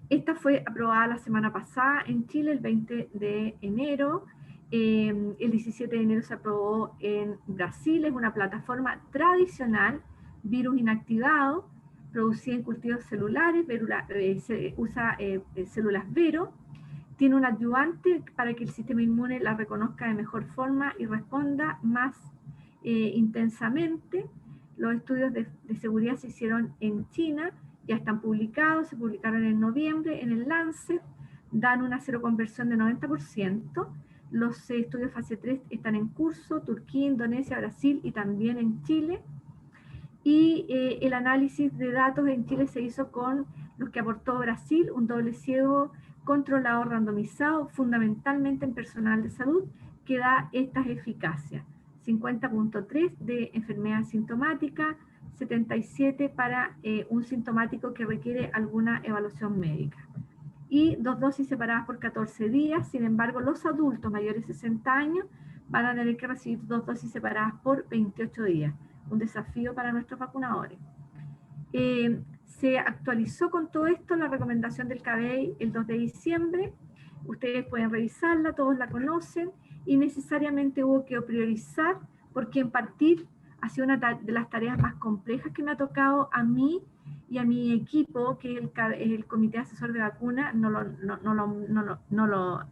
Esta fue aprobada la semana pasada en Chile, el 20 de enero. El 17 de enero se aprobó en Brasil. Es una plataforma tradicional, virus inactivado, producida en cultivos celulares, se usa células Vero. Tiene un adyuvante para que el sistema inmune la reconozca de mejor forma y responda más intensamente. Los estudios de seguridad se hicieron en China, ya están publicados, se publicaron en noviembre en el Lancet, dan una seroconversión de 90%. Los estudios fase 3 están en curso, Turquía, Indonesia, Brasil y también en Chile. Y el análisis de datos en Chile se hizo con los que aportó Brasil, un doble ciego controlado randomizado, fundamentalmente en personal de salud, que da estas eficacias. 50.3 de enfermedad sintomática, 77 para un sintomático que requiere alguna evaluación médica. Y 2 dosis separadas por 14 días, sin embargo, los adultos mayores de 60 años van a tener que recibir 2 dosis separadas por 28 días. Un desafío para nuestros vacunadores. Se actualizó con todo esto la recomendación del CABEI el 2 de diciembre. Ustedes pueden revisarla, todos la conocen, y necesariamente hubo que priorizar, porque en partir ha sido una de las tareas más complejas que me ha tocado a mí y a mi equipo, que es el Comité Asesor de Vacunas. No lo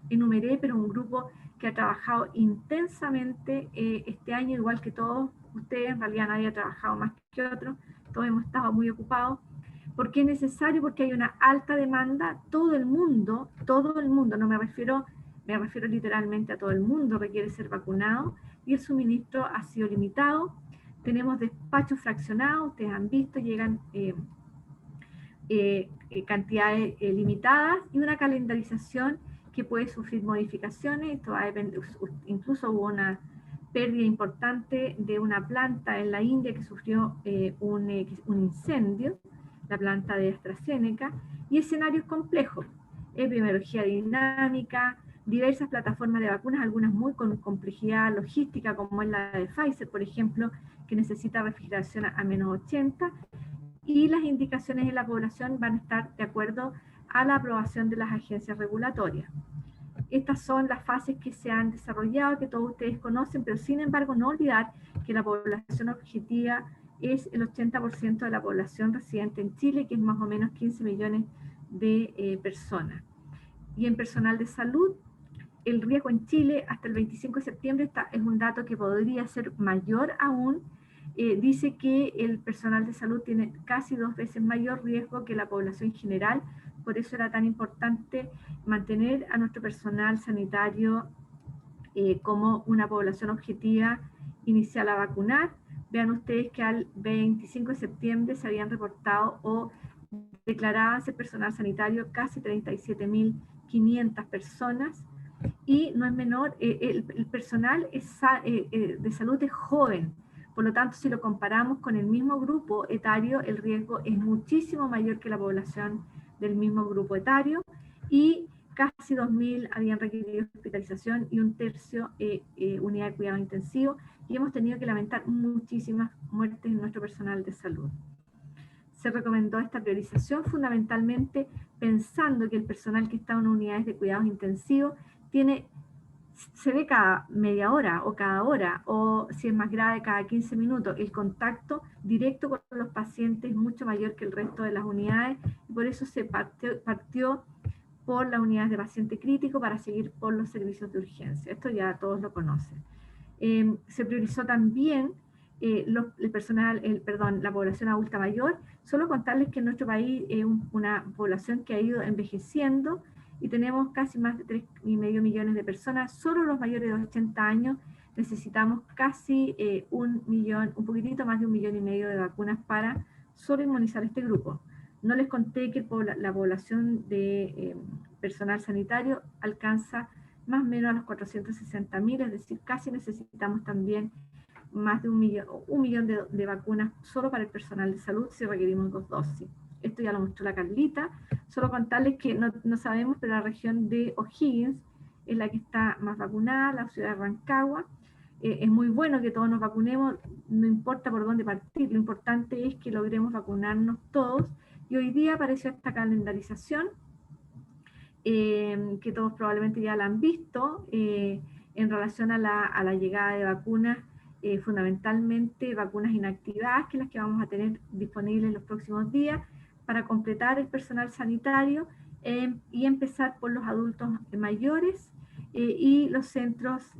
enumeré, pero un grupo que ha trabajado intensamente este año, igual que todos ustedes. En realidad nadie ha trabajado más que otro, todos hemos estado muy ocupados. ¿Por qué es necesario? Porque hay una alta demanda. Todo el mundo, no me refiero literalmente a todo el mundo, requiere ser vacunado, y el suministro ha sido limitado. Tenemos despachos fraccionados, ustedes han visto, llegan cantidades limitadas, y una calendarización que puede sufrir modificaciones. Esto va a depender, incluso hubo una pérdida importante de una planta en la India que sufrió un incendio, la planta de AstraZeneca, y escenarios complejos, epidemiología dinámica, diversas plataformas de vacunas, algunas muy con complejidad logística, como es la de Pfizer, por ejemplo, que necesita refrigeración a -80, y las indicaciones en la población van a estar de acuerdo a la aprobación de las agencias regulatorias. Estas son las fases que se han desarrollado, que todos ustedes conocen, pero sin embargo no olvidar que la población objetiva es el 80% de la población residente en Chile, que es más o menos 15 millones de personas. Y en personal de salud, el riesgo en Chile hasta el 25 de septiembre es un dato que podría ser mayor aún. Dice que el personal de salud tiene casi 2 veces mayor riesgo que la población general. Por eso era tan importante mantener a nuestro personal sanitario como una población objetiva inicial a vacunar. Vean ustedes que al 25 de septiembre se habían reportado o declaraban ser personal sanitario casi 37.500 personas, y no es menor, el personal de salud es joven. Por lo tanto, si lo comparamos con el mismo grupo etario, el riesgo es muchísimo mayor que la población del mismo grupo etario, y casi 2.000 habían requerido hospitalización y 1/3 unidad de cuidado intensivo, y hemos tenido que lamentar muchísimas muertes en nuestro personal de salud. Se recomendó esta priorización fundamentalmente pensando que el personal que está en unidades de cuidados intensivos se ve cada media hora o cada hora, o si es más grave cada 15 minutos. El contacto directo con los pacientes es mucho mayor que el resto de las unidades, y por eso se partió por las unidades de paciente crítico para seguir por los servicios de urgencia. Esto ya todos lo conocen. Se priorizó también la población adulta mayor. Solo contarles que en nuestro país es una población que ha ido envejeciendo, y tenemos casi más de 3,5 millones de personas. Solo los mayores de 80 años necesitamos casi 1 millón, un poquitito más de 1,5 millones de vacunas para solo inmunizar este grupo. No les conté que la población de personal sanitario alcanza más o menos a los 460.000, es decir, casi necesitamos también más de 1 millón de vacunas solo para el personal de salud si requerimos 2 dosis. Esto ya lo mostró la Carlita. Solo contarles que no sabemos, pero la región de O'Higgins es la que está más vacunada, la ciudad de Rancagua. Es muy bueno que todos nos vacunemos, no importa por dónde partir, lo importante es que logremos vacunarnos todos. Y hoy día apareció esta calendarización, que todos probablemente ya la han visto, en relación a la llegada de vacunas, fundamentalmente vacunas inactivadas, que es las que vamos a tener disponibles en los próximos días, para completar el personal sanitario, y empezar por los adultos mayores y los centros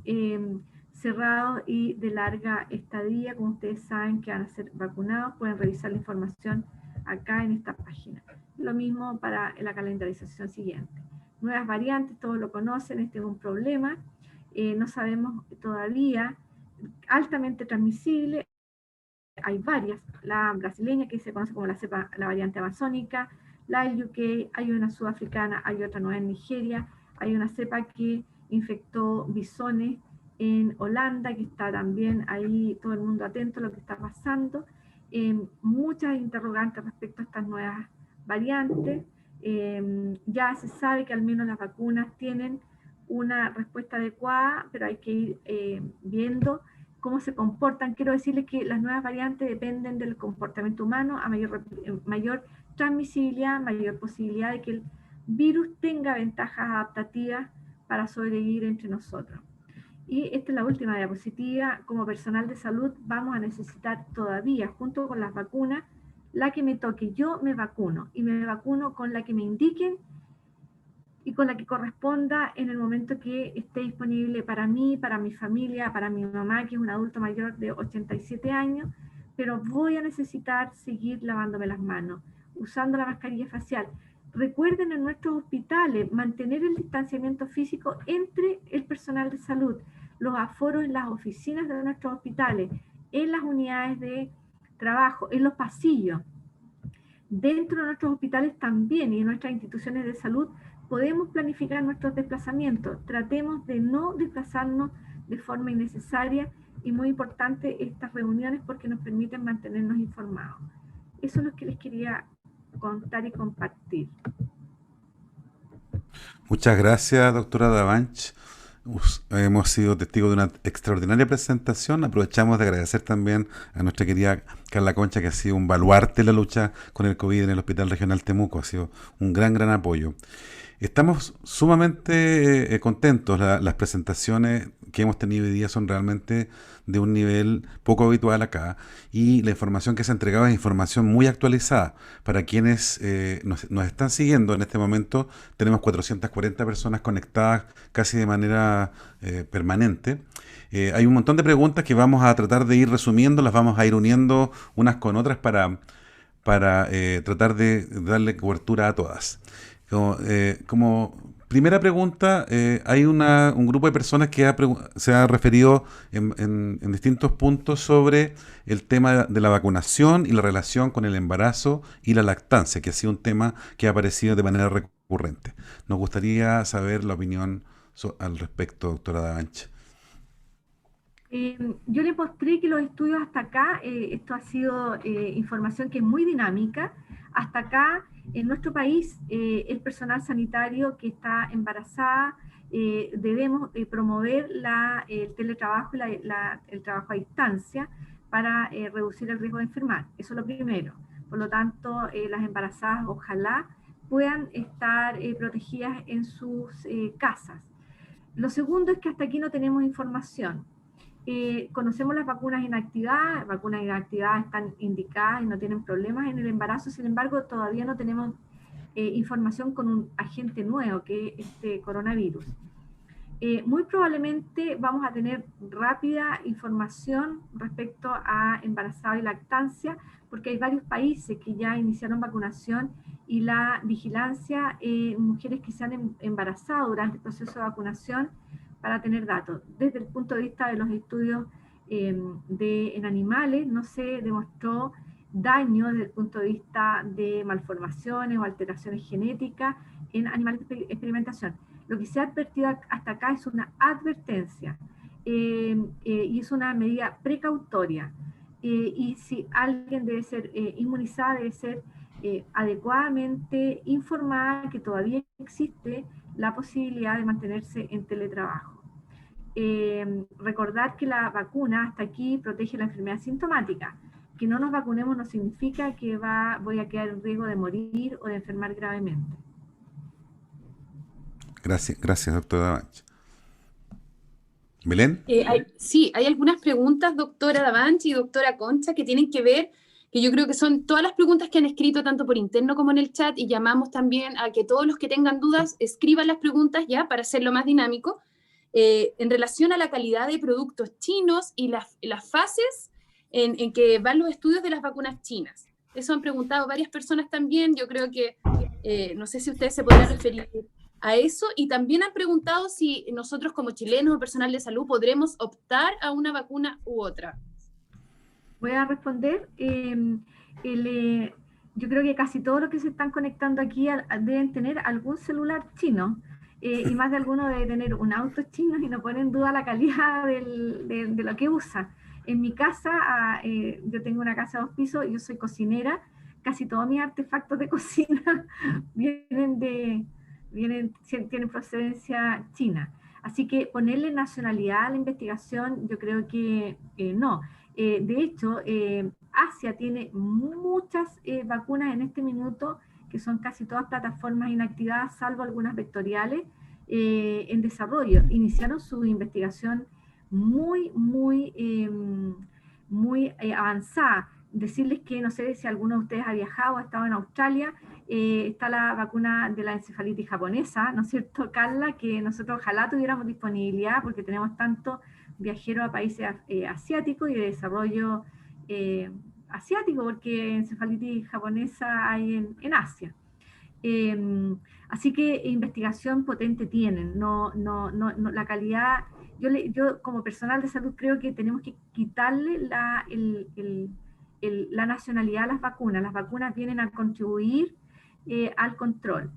cerrados y de larga estadía. Como ustedes saben que van a ser vacunados, pueden revisar la información acá en esta página. Lo mismo para la calendarización siguiente. Nuevas variantes, todos lo conocen, este es un problema. No sabemos todavía, altamente transmisible. Hay varias, la brasileña, que se conoce como la variante amazónica, la del UK, hay una sudafricana, hay otra nueva en Nigeria, hay una cepa que infectó bisones en Holanda, que está también ahí todo el mundo atento a lo que está pasando. Muchas interrogantes respecto a estas nuevas variantes. Ya se sabe que al menos las vacunas tienen una respuesta adecuada, pero hay que ir viendo cómo se comportan. Quiero decirles que las nuevas variantes dependen del comportamiento humano. A mayor transmisibilidad, mayor posibilidad virus tenga ventajas adaptativas para sobrevivir entre nosotros. Y esta es la última diapositiva. Como personal de salud vamos a necesitar todavía, junto con las vacunas, la que me toque. Yo me vacuno y me vacuno con la que me indiquen y con la que corresponda en el momento que esté disponible para mí, para mi familia, para mi mamá, que es un adulto mayor de 87 años, pero voy a necesitar seguir lavándome las manos, usando la mascarilla facial. Recuerden en nuestros hospitales mantener el distanciamiento físico entre el personal de salud, los aforos en las oficinas de nuestros hospitales, en las unidades de trabajo, en los pasillos. Dentro de nuestros hospitales también y en nuestras instituciones de salud podemos planificar nuestros desplazamientos. Tratemos de no desplazarnos de forma innecesaria y muy importante estas reuniones porque nos permiten mantenernos informados. Eso es lo que les quería contar y compartir. Muchas gracias, doctora Davanch. Hemos sido testigos de una extraordinaria presentación. Aprovechamos de agradecer también a nuestra querida Carla Concha, que ha sido un baluarte en la lucha con el COVID en el Hospital Regional Temuco. Ha sido un gran apoyo. Estamos sumamente contentos. Las presentaciones que hemos tenido hoy día son realmente de un nivel poco habitual acá, y la información que se ha entregado es información muy actualizada. Para quienes nos están siguiendo en este momento, tenemos 440 personas conectadas casi de manera permanente. Hay un montón de preguntas que vamos a tratar de ir resumiendo, las vamos a ir uniendo unas con otras para tratar de darle cobertura a todas. Como primera pregunta, hay un grupo de personas que se ha referido en distintos puntos sobre el tema de la vacunación y la relación con el embarazo y la lactancia, que ha sido un tema que ha aparecido de manera recurrente. Nos gustaría saber la opinión al respecto, doctora Davanch. Yo le mostré que los estudios hasta acá, esto ha sido información que es muy dinámica. Hasta acá, en nuestro país, el personal sanitario que está embarazada, debemos promover el teletrabajo y el trabajo a distancia para reducir el riesgo de enfermar. Eso es lo primero. Por lo tanto, las embarazadas ojalá puedan estar protegidas en sus casas. Lo segundo es que hasta aquí no tenemos información. Conocemos las vacunas inactivadas están indicadas y no tienen problemas en el embarazo, sin embargo todavía no tenemos información con un agente nuevo que es este coronavirus. Muy probablemente vamos a tener rápida información respecto a embarazado y lactancia, porque hay varios países que ya iniciaron vacunación y la vigilancia en mujeres que se han embarazado durante el proceso de vacunación, para tener datos. Desde el punto de vista de los estudios en animales, no se demostró daño desde el punto de vista de malformaciones o alteraciones genéticas en animales de experimentación. Lo que se ha advertido hasta acá es una advertencia y es una medida precautoria. Y si alguien debe ser inmunizada, debe ser adecuadamente informada que todavía existe la posibilidad de mantenerse en teletrabajo. Recordar que la vacuna hasta aquí protege la enfermedad sintomática. Que no nos vacunemos no significa que voy a quedar en riesgo de morir o de enfermar gravemente. Gracias, doctora Davanch. ¿Belén? Sí, hay algunas preguntas, doctora Davanch y doctora Concha, que tienen que ver, que yo creo que son todas las preguntas que han escrito tanto por interno como en el chat, y llamamos también a que todos los que tengan dudas escriban las preguntas ya para hacerlo más dinámico, en relación a la calidad de productos chinos y las fases en que van los estudios de las vacunas chinas. Eso han preguntado varias personas también. Yo creo que, no sé si ustedes se podrán referir a eso, y también han preguntado si nosotros como chilenos o personal de salud podremos optar a una vacuna u otra. Voy a responder. Yo creo que casi todos los que se están conectando aquí deben tener algún celular chino, y más de alguno debe tener un auto chino, y no pone en duda la calidad de lo que usa. En mi casa, yo tengo una casa de 2 pisos, yo soy cocinera, casi todos mis artefactos de cocina tienen procedencia china. Así que ponerle nacionalidad a la investigación, yo creo que no. De hecho, Asia tiene muchas vacunas en este minuto que son casi todas plataformas inactivadas, salvo algunas vectoriales, en desarrollo. Iniciaron su investigación muy avanzada. Decirles que, no sé si alguno de ustedes ha viajado, ha estado en Australia, está la vacuna de la encefalitis japonesa, ¿no es cierto, Carla? Que nosotros ojalá tuviéramos disponibilidad, porque tenemos tanto viajeros a países asiáticos y de desarrollo asiático, porque encefalitis japonesa hay en Asia. Así que investigación potente tienen, la calidad, yo como personal de salud creo que tenemos que quitarle la nacionalidad a las vacunas vienen a contribuir al control.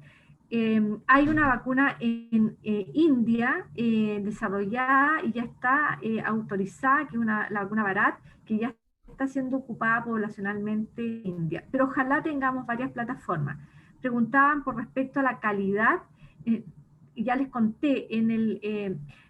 Hay una vacuna en India desarrollada y ya está autorizada, que es la vacuna Bharat, que ya está siendo ocupada poblacionalmente en India, pero ojalá tengamos varias plataformas. Preguntaban por respecto a la calidad, y ya les conté,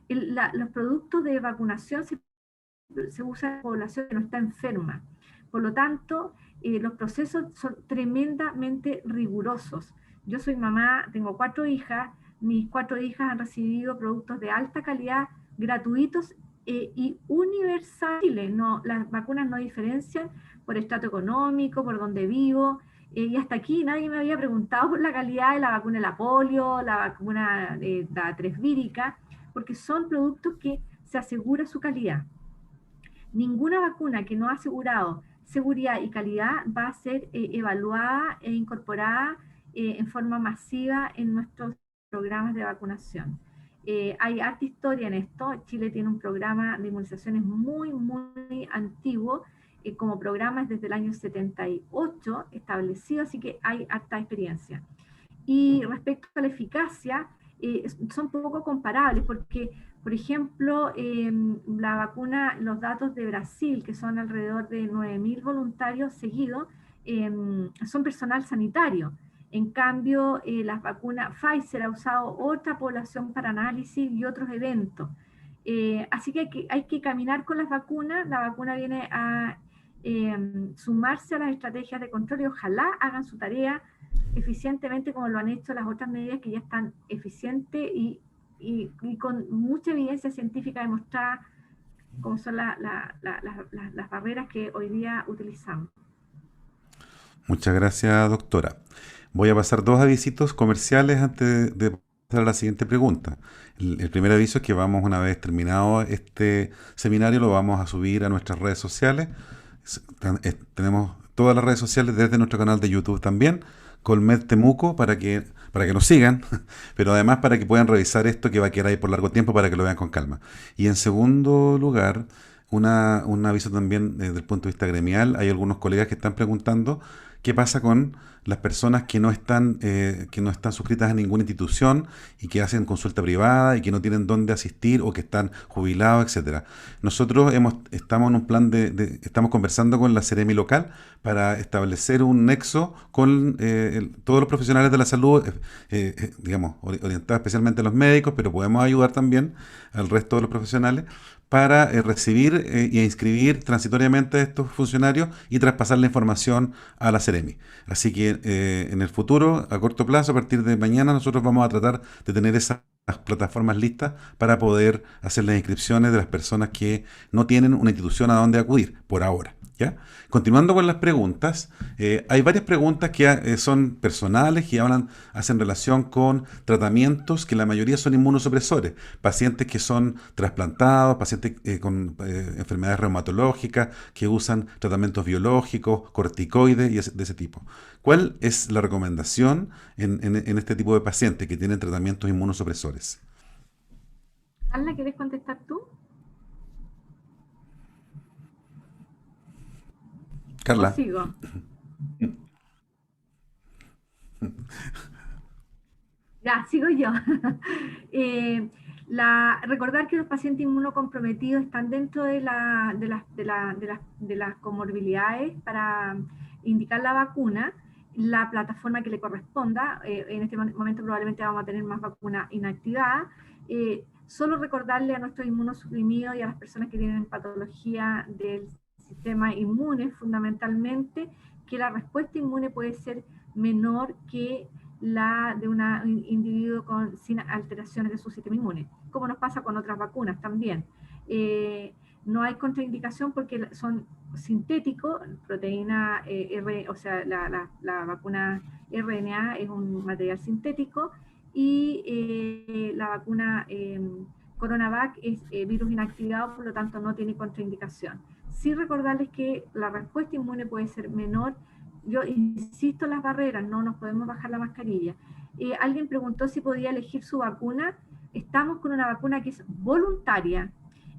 los productos de vacunación se usan en población que no está enferma. Por lo tanto, los procesos son tremendamente rigurosos. Yo soy mamá, tengo 4 hijas, mis 4 hijas han recibido productos de alta calidad, gratuitos y universales. Las vacunas no diferencian por estrato económico, por donde vivo, y hasta aquí nadie me había preguntado por la calidad de la vacuna de la polio, la vacuna de la 3 vírica, porque son productos que se asegura su calidad. Ninguna vacuna que no ha asegurado seguridad y calidad va a ser evaluada e incorporada en forma masiva en nuestros programas de vacunación. Hay harta historia en esto. Chile tiene un programa de inmunizaciones muy antiguo, como programa es desde el año 78 establecido, así que hay harta experiencia. Y respecto a la eficacia, son poco comparables, porque, por ejemplo, la vacuna, los datos de Brasil, que son alrededor de 9.000 voluntarios seguidos, son personal sanitario. En cambio, las vacunas Pfizer ha usado otra población para análisis y otros eventos. Así que hay que caminar con las vacunas. La vacuna viene a sumarse a las estrategias de control y ojalá hagan su tarea eficientemente como lo han hecho las otras medidas que ya están eficientes y con mucha evidencia científica demostrada como son las barreras que hoy día utilizamos. Muchas gracias, doctora. Voy a pasar 2 avisitos comerciales antes de pasar a la siguiente pregunta. El primer aviso es que vamos, una vez terminado este seminario, lo vamos a subir a nuestras redes sociales. Tenemos todas las redes sociales desde nuestro canal de YouTube también, Colmed Temuco, para que nos sigan, pero además para que puedan revisar esto que va a quedar ahí por largo tiempo para que lo vean con calma. Y en segundo lugar, un aviso también desde el punto de vista gremial. Hay algunos colegas que están preguntando qué pasa con las personas que no están suscritas a ninguna institución y que hacen consulta privada y que no tienen dónde asistir o que están jubilados, etcétera. Nosotros estamos en un plan estamos conversando con la Seremi local para establecer un nexo con todos los profesionales de la salud, digamos, orientados especialmente a los médicos, pero podemos ayudar también al resto de los profesionales para recibir e inscribir transitoriamente a estos funcionarios y traspasar la información a la Seremi. Así que en el futuro, a corto plazo, a partir de mañana, nosotros vamos a tratar de tener esas plataformas listas para poder hacer las inscripciones de las personas que no tienen una institución a donde acudir, por ahora. ¿Ya? Continuando con las preguntas, hay varias preguntas que son personales, que hacen relación con tratamientos que la mayoría son inmunosupresores, pacientes que son trasplantados, pacientes con enfermedades reumatológicas, que usan tratamientos biológicos, corticoides y de ese tipo. ¿Cuál es la recomendación en este tipo de pacientes que tienen tratamientos inmunosupresores? Carla, ¿quieres contestar tú? Carla. ¿O sigo? Ya, sigo yo. Recordar que los pacientes inmunocomprometidos están dentro de las comorbilidades para indicar la vacuna, la plataforma que le corresponda. En este momento probablemente vamos a tener más vacunas inactivadas. Solo recordarle a nuestros inmunosuprimidos y a las personas que tienen patología del sistema inmune fundamentalmente, que la respuesta inmune puede ser menor que la de un individuo sin alteraciones de su sistema inmune, como nos pasa con otras vacunas también. No hay contraindicación porque son sintéticos, proteína R, o sea, la vacuna RNA es un material sintético, y la vacuna CoronaVac es virus inactivado, por lo tanto no tiene contraindicación. Sí recordarles que la respuesta inmune puede ser menor. Yo insisto en las barreras, no nos podemos bajar la mascarilla. Alguien preguntó si podía elegir su vacuna. Estamos con una vacuna que es voluntaria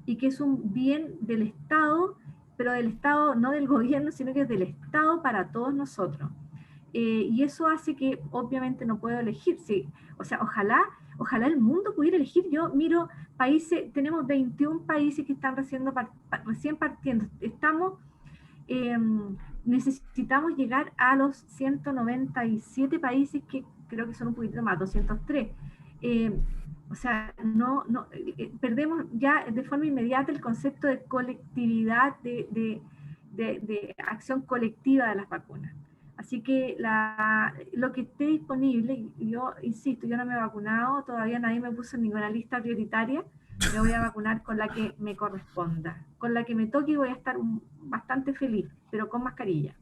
y que es un bien del Estado, pero del Estado, no del gobierno, sino que es del Estado para todos nosotros. Y eso hace que obviamente no puedo elegir. Sí, o sea, ojalá el mundo pudiera elegir. Yo miro países, tenemos 21 países que están recién partiendo. Necesitamos llegar a los 197 países, que creo que son un poquito más, 203. O sea, perdemos ya de forma inmediata el concepto de colectividad, de acción colectiva de las vacunas. Así que lo que esté disponible, yo insisto, yo no me he vacunado, todavía nadie me puso en ninguna lista prioritaria, me voy a vacunar con la que me corresponda. Con la que me toque y voy a estar bastante feliz, pero con mascarilla,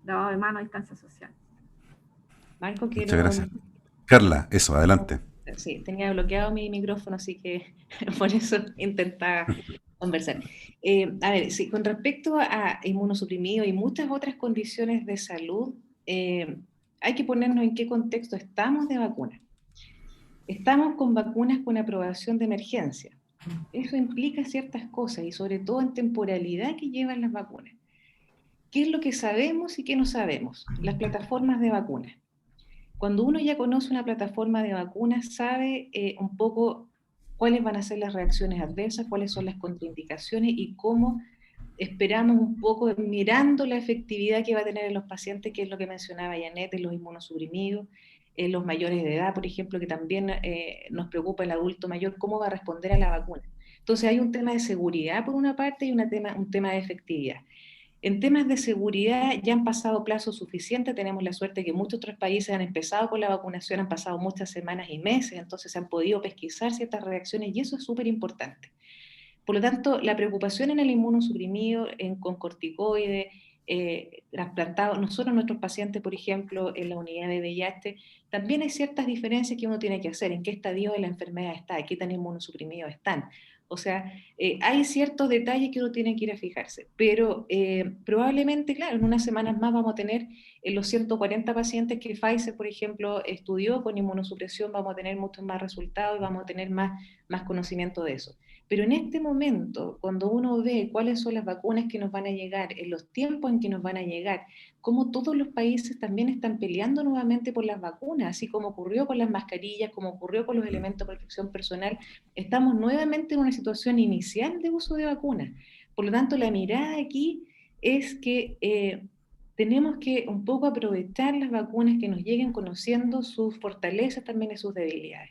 lavado de mano, distancia social. Marco, muchas gracias. Carla, eso, adelante. Sí, tenía bloqueado mi micrófono, así que por eso intentaba conversar. A ver, sí, con respecto a inmunosuprimidos y muchas otras condiciones de salud, hay que ponernos en qué contexto estamos de vacuna. Estamos con vacunas con aprobación de emergencia. Eso implica ciertas cosas y sobre todo en temporalidad que llevan las vacunas. ¿Qué es lo que sabemos y qué no sabemos? Las plataformas de vacunas. Cuando uno ya conoce una plataforma de vacunas, sabe un poco cuáles van a ser las reacciones adversas, cuáles son las contraindicaciones y cómo esperamos un poco, mirando la efectividad que va a tener en los pacientes, que es lo que mencionaba Janet, en los inmunosuprimidos, en los mayores de edad, por ejemplo, que también nos preocupa el adulto mayor, cómo va a responder a la vacuna. Entonces hay un tema de seguridad por una parte y un tema de efectividad. En temas de seguridad ya han pasado plazos suficientes, tenemos la suerte que muchos otros países han empezado con la vacunación, han pasado muchas semanas y meses, entonces se han podido pesquisar ciertas reacciones y eso es súper importante. Por lo tanto, la preocupación en el inmunosuprimido, con corticoides, trasplantados, nosotros nuestros pacientes, por ejemplo, en la unidad de VIH, también hay ciertas diferencias que uno tiene que hacer, en qué estadio de la enfermedad está, qué tan inmunosuprimidos están. O sea, hay ciertos detalles que uno tiene que ir a fijarse, pero probablemente, claro, en unas semanas más vamos a tener los 140 pacientes que Pfizer, por ejemplo, estudió con inmunosupresión, vamos a tener muchos más resultados y vamos a tener más conocimiento de eso. Pero en este momento, cuando uno ve cuáles son las vacunas que nos van a llegar, en los tiempos en que nos van a llegar, cómo todos los países también están peleando nuevamente por las vacunas, así como ocurrió con las mascarillas, como ocurrió con los elementos de protección personal, estamos nuevamente en una situación inicial de uso de vacunas. Por lo tanto, la mirada aquí es que tenemos que un poco aprovechar las vacunas que nos lleguen conociendo sus fortalezas también y sus debilidades.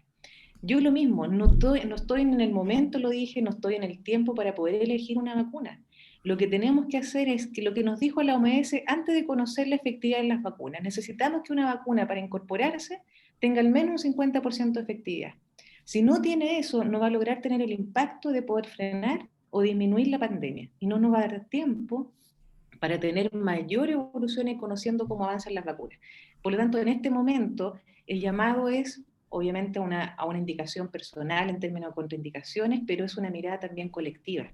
Yo lo mismo, no estoy en el momento, lo dije, no estoy en el tiempo para poder elegir una vacuna. Lo que tenemos que hacer es que lo que nos dijo la OMS antes de conocer la efectividad de las vacunas, necesitamos que una vacuna para incorporarse tenga al menos un 50% de efectividad. Si no tiene eso, no va a lograr tener el impacto de poder frenar o disminuir la pandemia y no nos va a dar tiempo para tener mayor evolución y conociendo cómo avanzan las vacunas. Por lo tanto, en este momento, el llamado es obviamente a una indicación personal en términos de contraindicaciones, pero es una mirada también colectiva.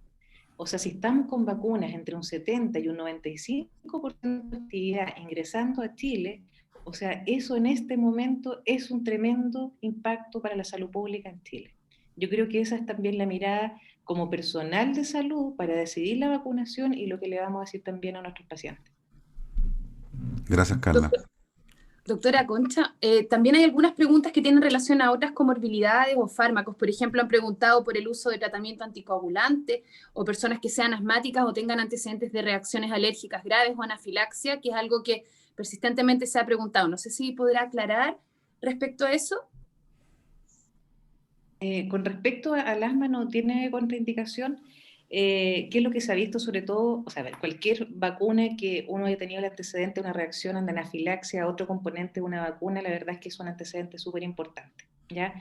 O sea, si estamos con vacunas entre un 70 y un 95% de actividad ingresando a Chile, o sea, eso en este momento es un tremendo impacto para la salud pública en Chile. Yo creo que esa es también la mirada como personal de salud para decidir la vacunación y lo que le vamos a decir también a nuestros pacientes. Gracias, Carla. Doctora Concha, también hay algunas preguntas que tienen relación a otras comorbilidades o fármacos. Por ejemplo, han preguntado por el uso de tratamiento anticoagulante o personas que sean asmáticas o tengan antecedentes de reacciones alérgicas graves o anafilaxia, que es algo que persistentemente se ha preguntado. No sé si podrá aclarar respecto a eso. Con respecto al asma, no tiene contraindicación. ¿qué es lo que se ha visto sobre todo? O sea, a ver, cualquier vacuna que uno haya tenido el antecedente de una reacción de anafilaxia a otro componente de una vacuna, la verdad es que es un antecedente súper importante, ¿ya?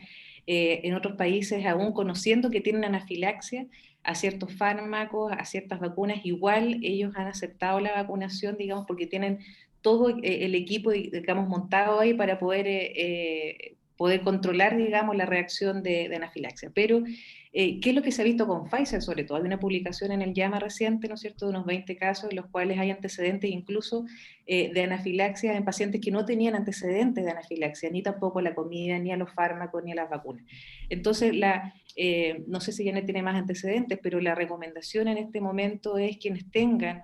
En otros países, aún conociendo que tienen anafilaxia a ciertos fármacos, a ciertas vacunas, igual ellos han aceptado la vacunación, digamos, porque tienen todo el equipo, digamos, montado ahí para poder controlar, digamos, la reacción de anafilaxia. Pero ¿qué es lo que se ha visto con Pfizer sobre todo? Hay una publicación en el JAMA reciente, ¿no es cierto?, de unos 20 casos en los cuales hay antecedentes incluso de anafilaxia en pacientes que no tenían antecedentes de anafilaxia, ni tampoco a la comida, ni a los fármacos, ni a las vacunas. Entonces, no sé si Janet tiene más antecedentes, pero la recomendación en este momento es quienes tengan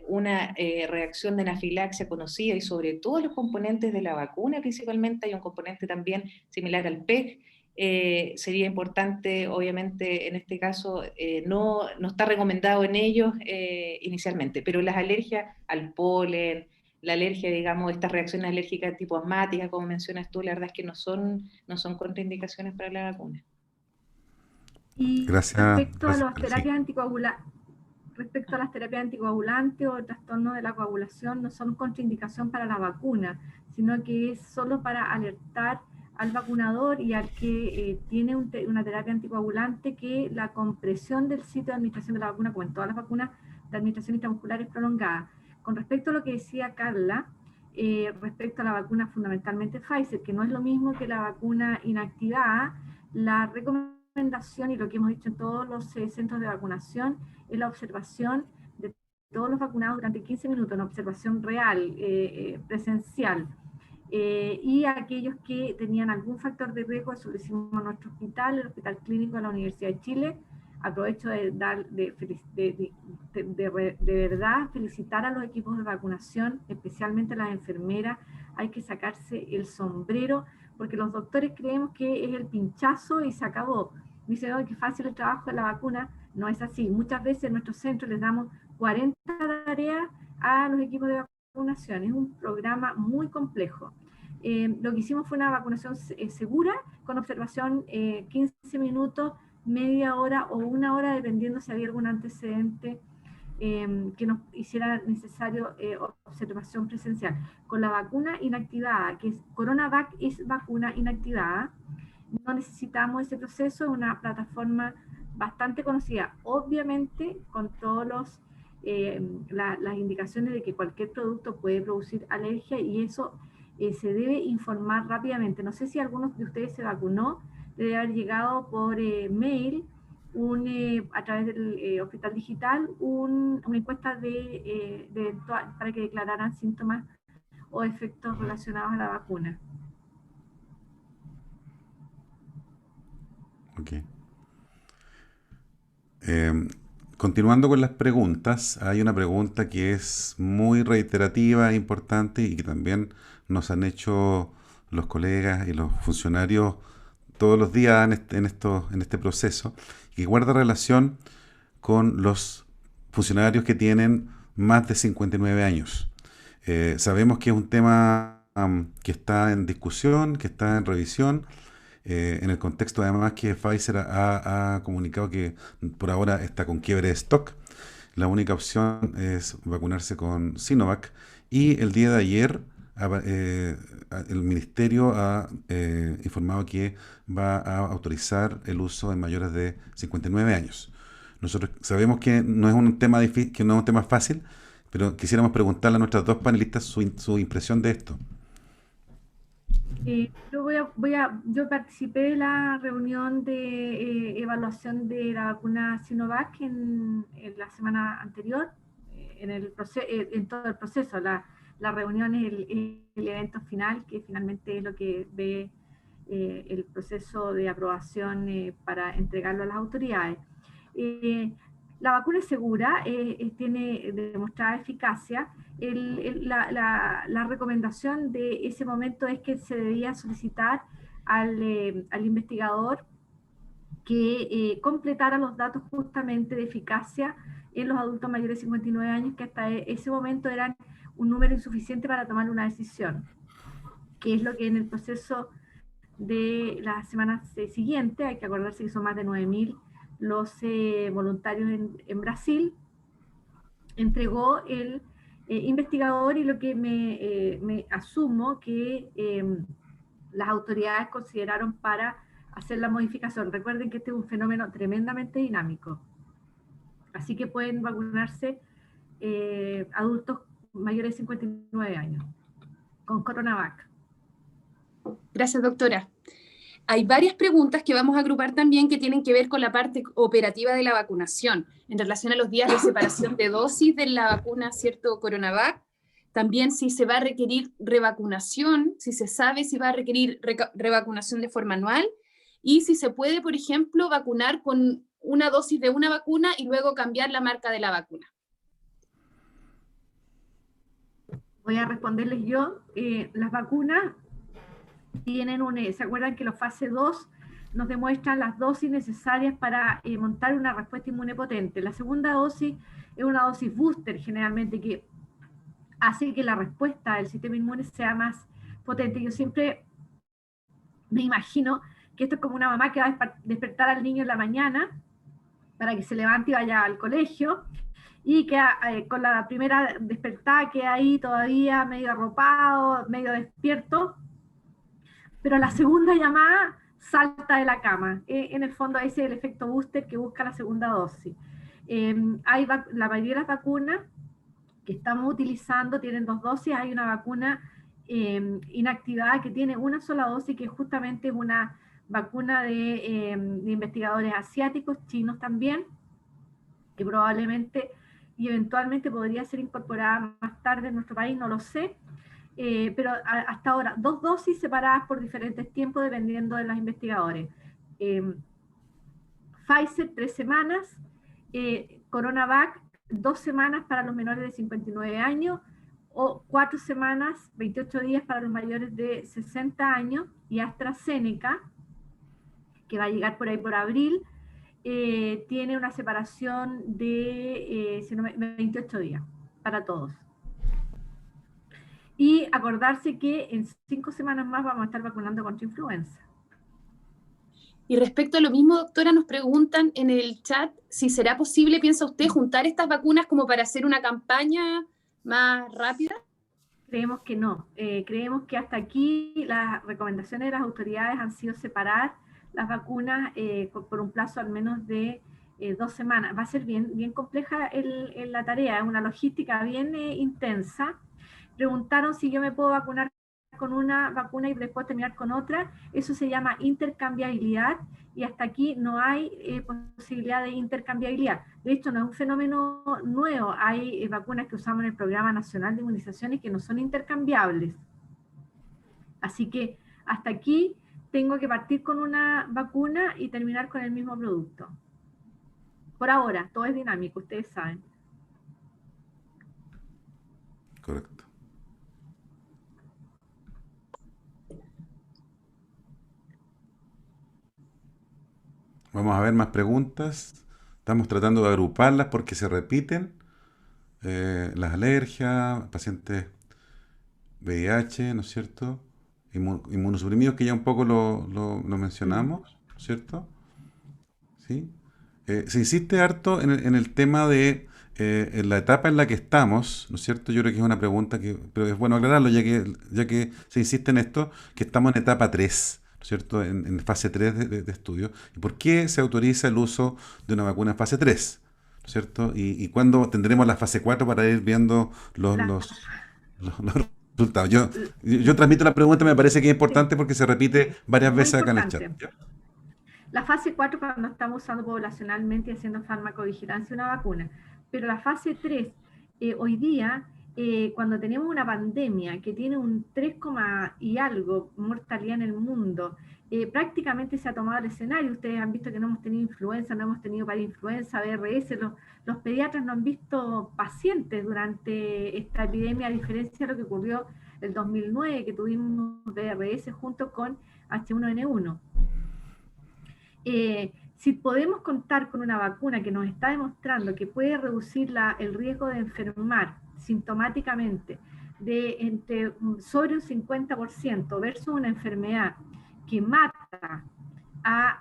una reacción de anafilaxia conocida y sobre todo los componentes de la vacuna principalmente, hay un componente también similar al PEG, sería importante, obviamente, en este caso, no está recomendado en ellos inicialmente, pero las alergias al polen, la alergia, digamos, estas reacciones alérgicas tipo asmática, como mencionas tú, la verdad es que no son contraindicaciones para la vacuna. Y Gracias. respecto a las Sí. terapias anticoagulantes o trastornos de la coagulación, no son contraindicación para la vacuna, sino que es solo para alertar al vacunador y al que tiene una terapia anticoagulante que la compresión del sitio de administración de la vacuna, como en todas las vacunas de administración intramuscular, es prolongada. Con respecto a lo que decía Carla, respecto a la vacuna fundamentalmente Pfizer, que no es lo mismo que la vacuna inactivada, la recomendación y lo que hemos dicho en todos los centros de vacunación es la observación de todos los vacunados durante 15 minutos, una observación real, presencial. Y aquellos que tenían algún factor de riesgo, eso lo hicimos en nuestro hospital, el Hospital Clínico de la Universidad de Chile. Aprovecho de verdad felicitar a los equipos de vacunación, especialmente a las enfermeras. Hay que sacarse el sombrero, porque los doctores creemos que es el pinchazo y se acabó. Dicen, oh, qué fácil el trabajo de la vacuna. No es así. Muchas veces en nuestros centros les damos 40 tareas a los equipos de vacunación. Es un programa muy complejo. Lo que hicimos fue una vacunación segura, con observación 15 minutos, media hora o una hora, dependiendo si había algún antecedente que nos hiciera necesario observación presencial. Con la vacuna inactivada, que es CoronaVac, es vacuna inactivada, no necesitamos ese proceso, es una plataforma bastante conocida, obviamente con todos las indicaciones de que cualquier producto puede producir alergia y eso se debe informar rápidamente. No sé si algunos de ustedes se vacunó, debe haber llegado por mail a través del Hospital Digital una encuesta para que declararan síntomas o efectos relacionados a la vacuna. Ok. Continuando con las preguntas, hay una pregunta que es muy reiterativa e importante y que también nos han hecho los colegas y los funcionarios todos los días en este proceso, y que guarda relación con los funcionarios que tienen más de 59 años. Sabemos que es un tema que está en discusión, que está en revisión, en el contexto además que Pfizer ha comunicado que por ahora está con quiebre de stock. La única opción es vacunarse con Sinovac, y el día de ayer el ministerio ha informado que va a autorizar el uso en mayores de 59 años. Nosotros sabemos que no es un tema difícil, que no es un tema fácil, pero quisiéramos preguntarle a nuestras dos panelistas su impresión de esto. Yo participé de la reunión de evaluación de la vacuna Sinovac en la semana anterior, en todo el proceso. La reunión es el evento final, que finalmente es lo que ve el proceso de aprobación para entregarlo a las autoridades. La vacuna es segura, tiene demostrada eficacia. La recomendación de ese momento es que se debía solicitar al investigador que completara los datos justamente de eficacia en los adultos mayores de 59 años, que hasta ese momento eran un número insuficiente para tomar una decisión, que es lo que en el proceso de las semanas siguientes, hay que acordarse que son más de 9.000 los voluntarios en Brasil, entregó el investigador, y lo que me asumo que las autoridades consideraron para hacer la modificación. Recuerden que este es un fenómeno tremendamente dinámico, así que pueden vacunarse adultos mayores de 59 años con CoronaVac. Gracias, doctora. Hay varias preguntas que vamos a agrupar también que tienen que ver con la parte operativa de la vacunación, en relación a los días de separación de dosis de la vacuna, ¿cierto?, CoronaVac. También si se va a requerir revacunación, si se sabe si va a requerir revacunación de forma anual, y si se puede, por ejemplo, vacunar con una dosis de una vacuna y luego cambiar la marca de la vacuna. Voy a responderles yo. Las vacunas tienen ¿se acuerdan que los fase 2 nos demuestran las dosis necesarias para montar una respuesta inmune potente? La segunda dosis es una dosis booster, generalmente, que hace que la respuesta del sistema inmune sea más potente. Yo siempre me imagino que esto es como una mamá que va a despertar al niño en la mañana para que se levante y vaya al colegio, y que con la primera despertada queda ahí todavía medio arropado, medio despierto, pero la segunda llamada salta de la cama. En el fondo ese es el efecto booster que busca la segunda dosis. La mayoría de las vacunas que estamos utilizando tienen 2 dosis. Hay una vacuna inactivada que tiene una sola dosis, que justamente es una vacuna de investigadores asiáticos, chinos también, que probablemente y eventualmente podría ser incorporada más tarde en nuestro país, no lo sé. Pero hasta ahora 2 dosis separadas por diferentes tiempos dependiendo de los investigadores. Pfizer 3 semanas, CoronaVac 2 semanas para los menores de 59 años, o 4 semanas, 28 días para los mayores de 60 años, y AstraZeneca, que va a llegar por ahí por abril, tiene una separación de 28 días para todos. Y acordarse que en 5 semanas más vamos a estar vacunando contra influenza. Y respecto a lo mismo, doctora, nos preguntan en el chat si será posible, piensa usted, juntar estas vacunas como para hacer una campaña más rápida. Creemos que no. Creemos que hasta aquí las recomendaciones de las autoridades han sido separar las vacunas por un plazo al menos de 2 semanas. Va a ser bien compleja la tarea, es una logística bien intensa. Preguntaron si yo me puedo vacunar con una vacuna y después terminar con otra. Eso se llama intercambiabilidad, y hasta aquí no hay posibilidad de intercambiabilidad. De hecho, no es un fenómeno nuevo. Hay vacunas que usamos en el Programa Nacional de Inmunizaciones que no son intercambiables. Así que hasta aquí tengo que partir con una vacuna y terminar con el mismo producto. Por ahora, todo es dinámico, ustedes saben. Correcto. Vamos a ver más preguntas. Estamos tratando de agruparlas porque se repiten. Las alergias, pacientes VIH, ¿no es cierto? Inmunosuprimidos, que ya un poco lo mencionamos, ¿no es cierto? ¿Sí? Se insiste harto en el tema de en la etapa en la que estamos, ¿no es cierto? Yo creo que es una pregunta pero es bueno aclararlo, ya que se insiste en esto, que estamos en etapa 3. ¿No es cierto?, en fase 3 de estudio. ¿Y por qué se autoriza el uso de una vacuna en fase 3? ¿No es cierto? ¿Y cuándo tendremos la fase 4 para ir viendo los resultados? Yo transmito la pregunta, me parece que es importante porque se repite varias veces acá en el chat. La fase 4 cuando estamos usando poblacionalmente y haciendo farmacovigilancia una vacuna. Pero la fase 3, hoy día, cuando tenemos una pandemia que tiene un 3, y algo mortalidad en el mundo, prácticamente se ha tomado el escenario. Ustedes han visto que no hemos tenido influenza, no hemos tenido parainfluenza, BRS, los pediatras no han visto pacientes durante esta epidemia, a diferencia de lo que ocurrió el 2009, que tuvimos BRS junto con H1N1. Si podemos contar con una vacuna que nos está demostrando que puede reducir el riesgo de enfermar sintomáticamente sobre un 50% versus una enfermedad que mata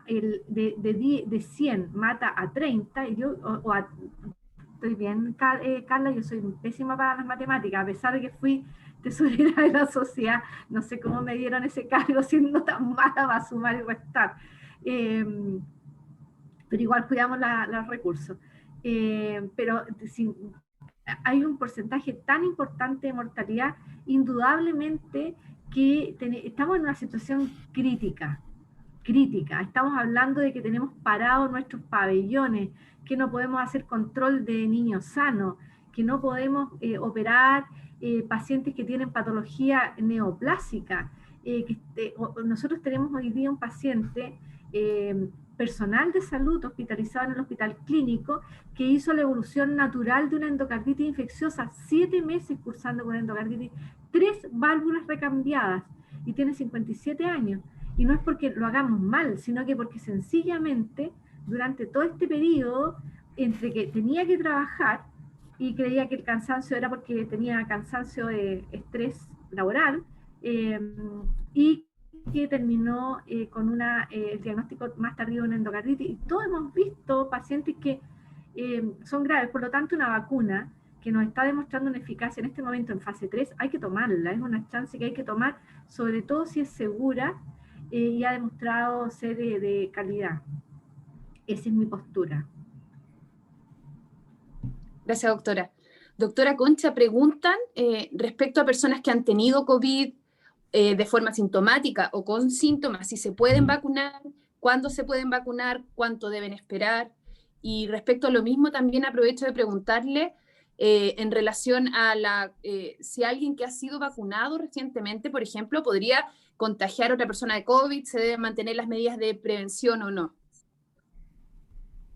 de 100 mata a 30, y yo, estoy bien, Carla, yo soy pésima para las matemáticas, a pesar de que fui tesorera de la sociedad, no sé cómo me dieron ese cargo siendo tan mala para sumar y restar. Pero igual cuidamos los recursos. Pero si hay un porcentaje tan importante de mortalidad, indudablemente que estamos en una situación crítica. Estamos hablando de que tenemos parados nuestros pabellones, que no podemos hacer control de niños sanos, que no podemos operar pacientes que tienen patología neoplásica. Nosotros tenemos hoy día un paciente, personal de salud hospitalizado en el hospital clínico, que hizo la evolución natural de una endocarditis infecciosa, 7 meses cursando con endocarditis, 3 válvulas recambiadas, y tiene 57 años. Y no es porque lo hagamos mal, sino que porque sencillamente durante todo este periodo, entre que tenía que trabajar y creía que el cansancio era porque tenía cansancio de estrés laboral, y que terminó con el diagnóstico más tardío de una endocarditis. Y todos hemos visto pacientes que son graves. Por lo tanto, una vacuna que nos está demostrando una eficacia en este momento en fase 3, hay que tomarla, es una chance que hay que tomar, sobre todo si es segura y ha demostrado ser de calidad. Esa es mi postura. Gracias, doctora. Doctora Concha, preguntan respecto a personas que han tenido COVID de forma sintomática o con síntomas, si se pueden vacunar, cuándo se pueden vacunar, cuánto deben esperar. Y respecto a lo mismo, también aprovecho de preguntarle en relación a si alguien que ha sido vacunado recientemente, por ejemplo, podría contagiar a otra persona de COVID, ¿se deben mantener las medidas de prevención o no?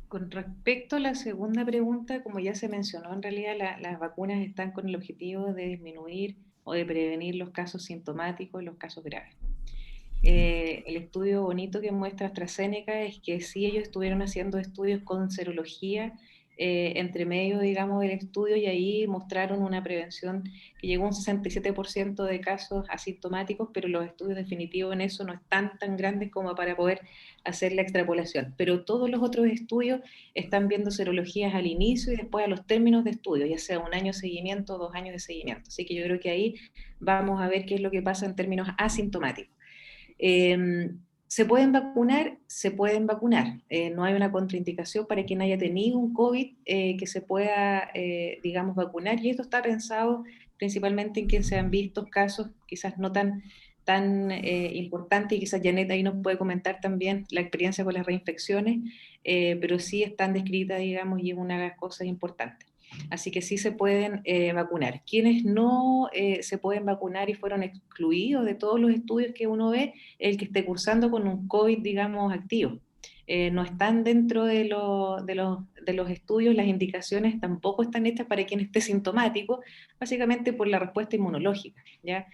Con respecto a la segunda pregunta, como ya se mencionó, en realidad las vacunas están con el objetivo de disminuir o de prevenir los casos sintomáticos y los casos graves. El estudio bonito que muestra AstraZeneca es que sí, ellos estuvieron haciendo estudios con serología entre medio, digamos, del estudio, y ahí mostraron una prevención que llegó a un 67% de casos asintomáticos, pero los estudios definitivos en eso no están tan grandes como para poder hacer la extrapolación. Pero todos los otros estudios están viendo serologías al inicio y después a los términos de estudio, ya sea 1 año de seguimiento o 2 años de seguimiento. Así que yo creo que ahí vamos a ver qué es lo que pasa en términos asintomáticos. ¿Se pueden vacunar? Se pueden vacunar. No hay una contraindicación para quien haya tenido un COVID que se pueda, digamos, vacunar, y esto está pensado principalmente en que se han visto casos quizás no tan importantes, y quizás Janet ahí nos puede comentar también la experiencia con las reinfecciones, pero sí están descritas, digamos, y es una de las cosas importantes. Así que sí se pueden vacunar. Quienes no se pueden vacunar y fueron excluidos de todos los estudios que uno ve, el que esté cursando con un COVID, digamos, activo. No están dentro de los estudios, las indicaciones tampoco están hechas para quien esté sintomático, básicamente por la respuesta inmunológica, ¿ya?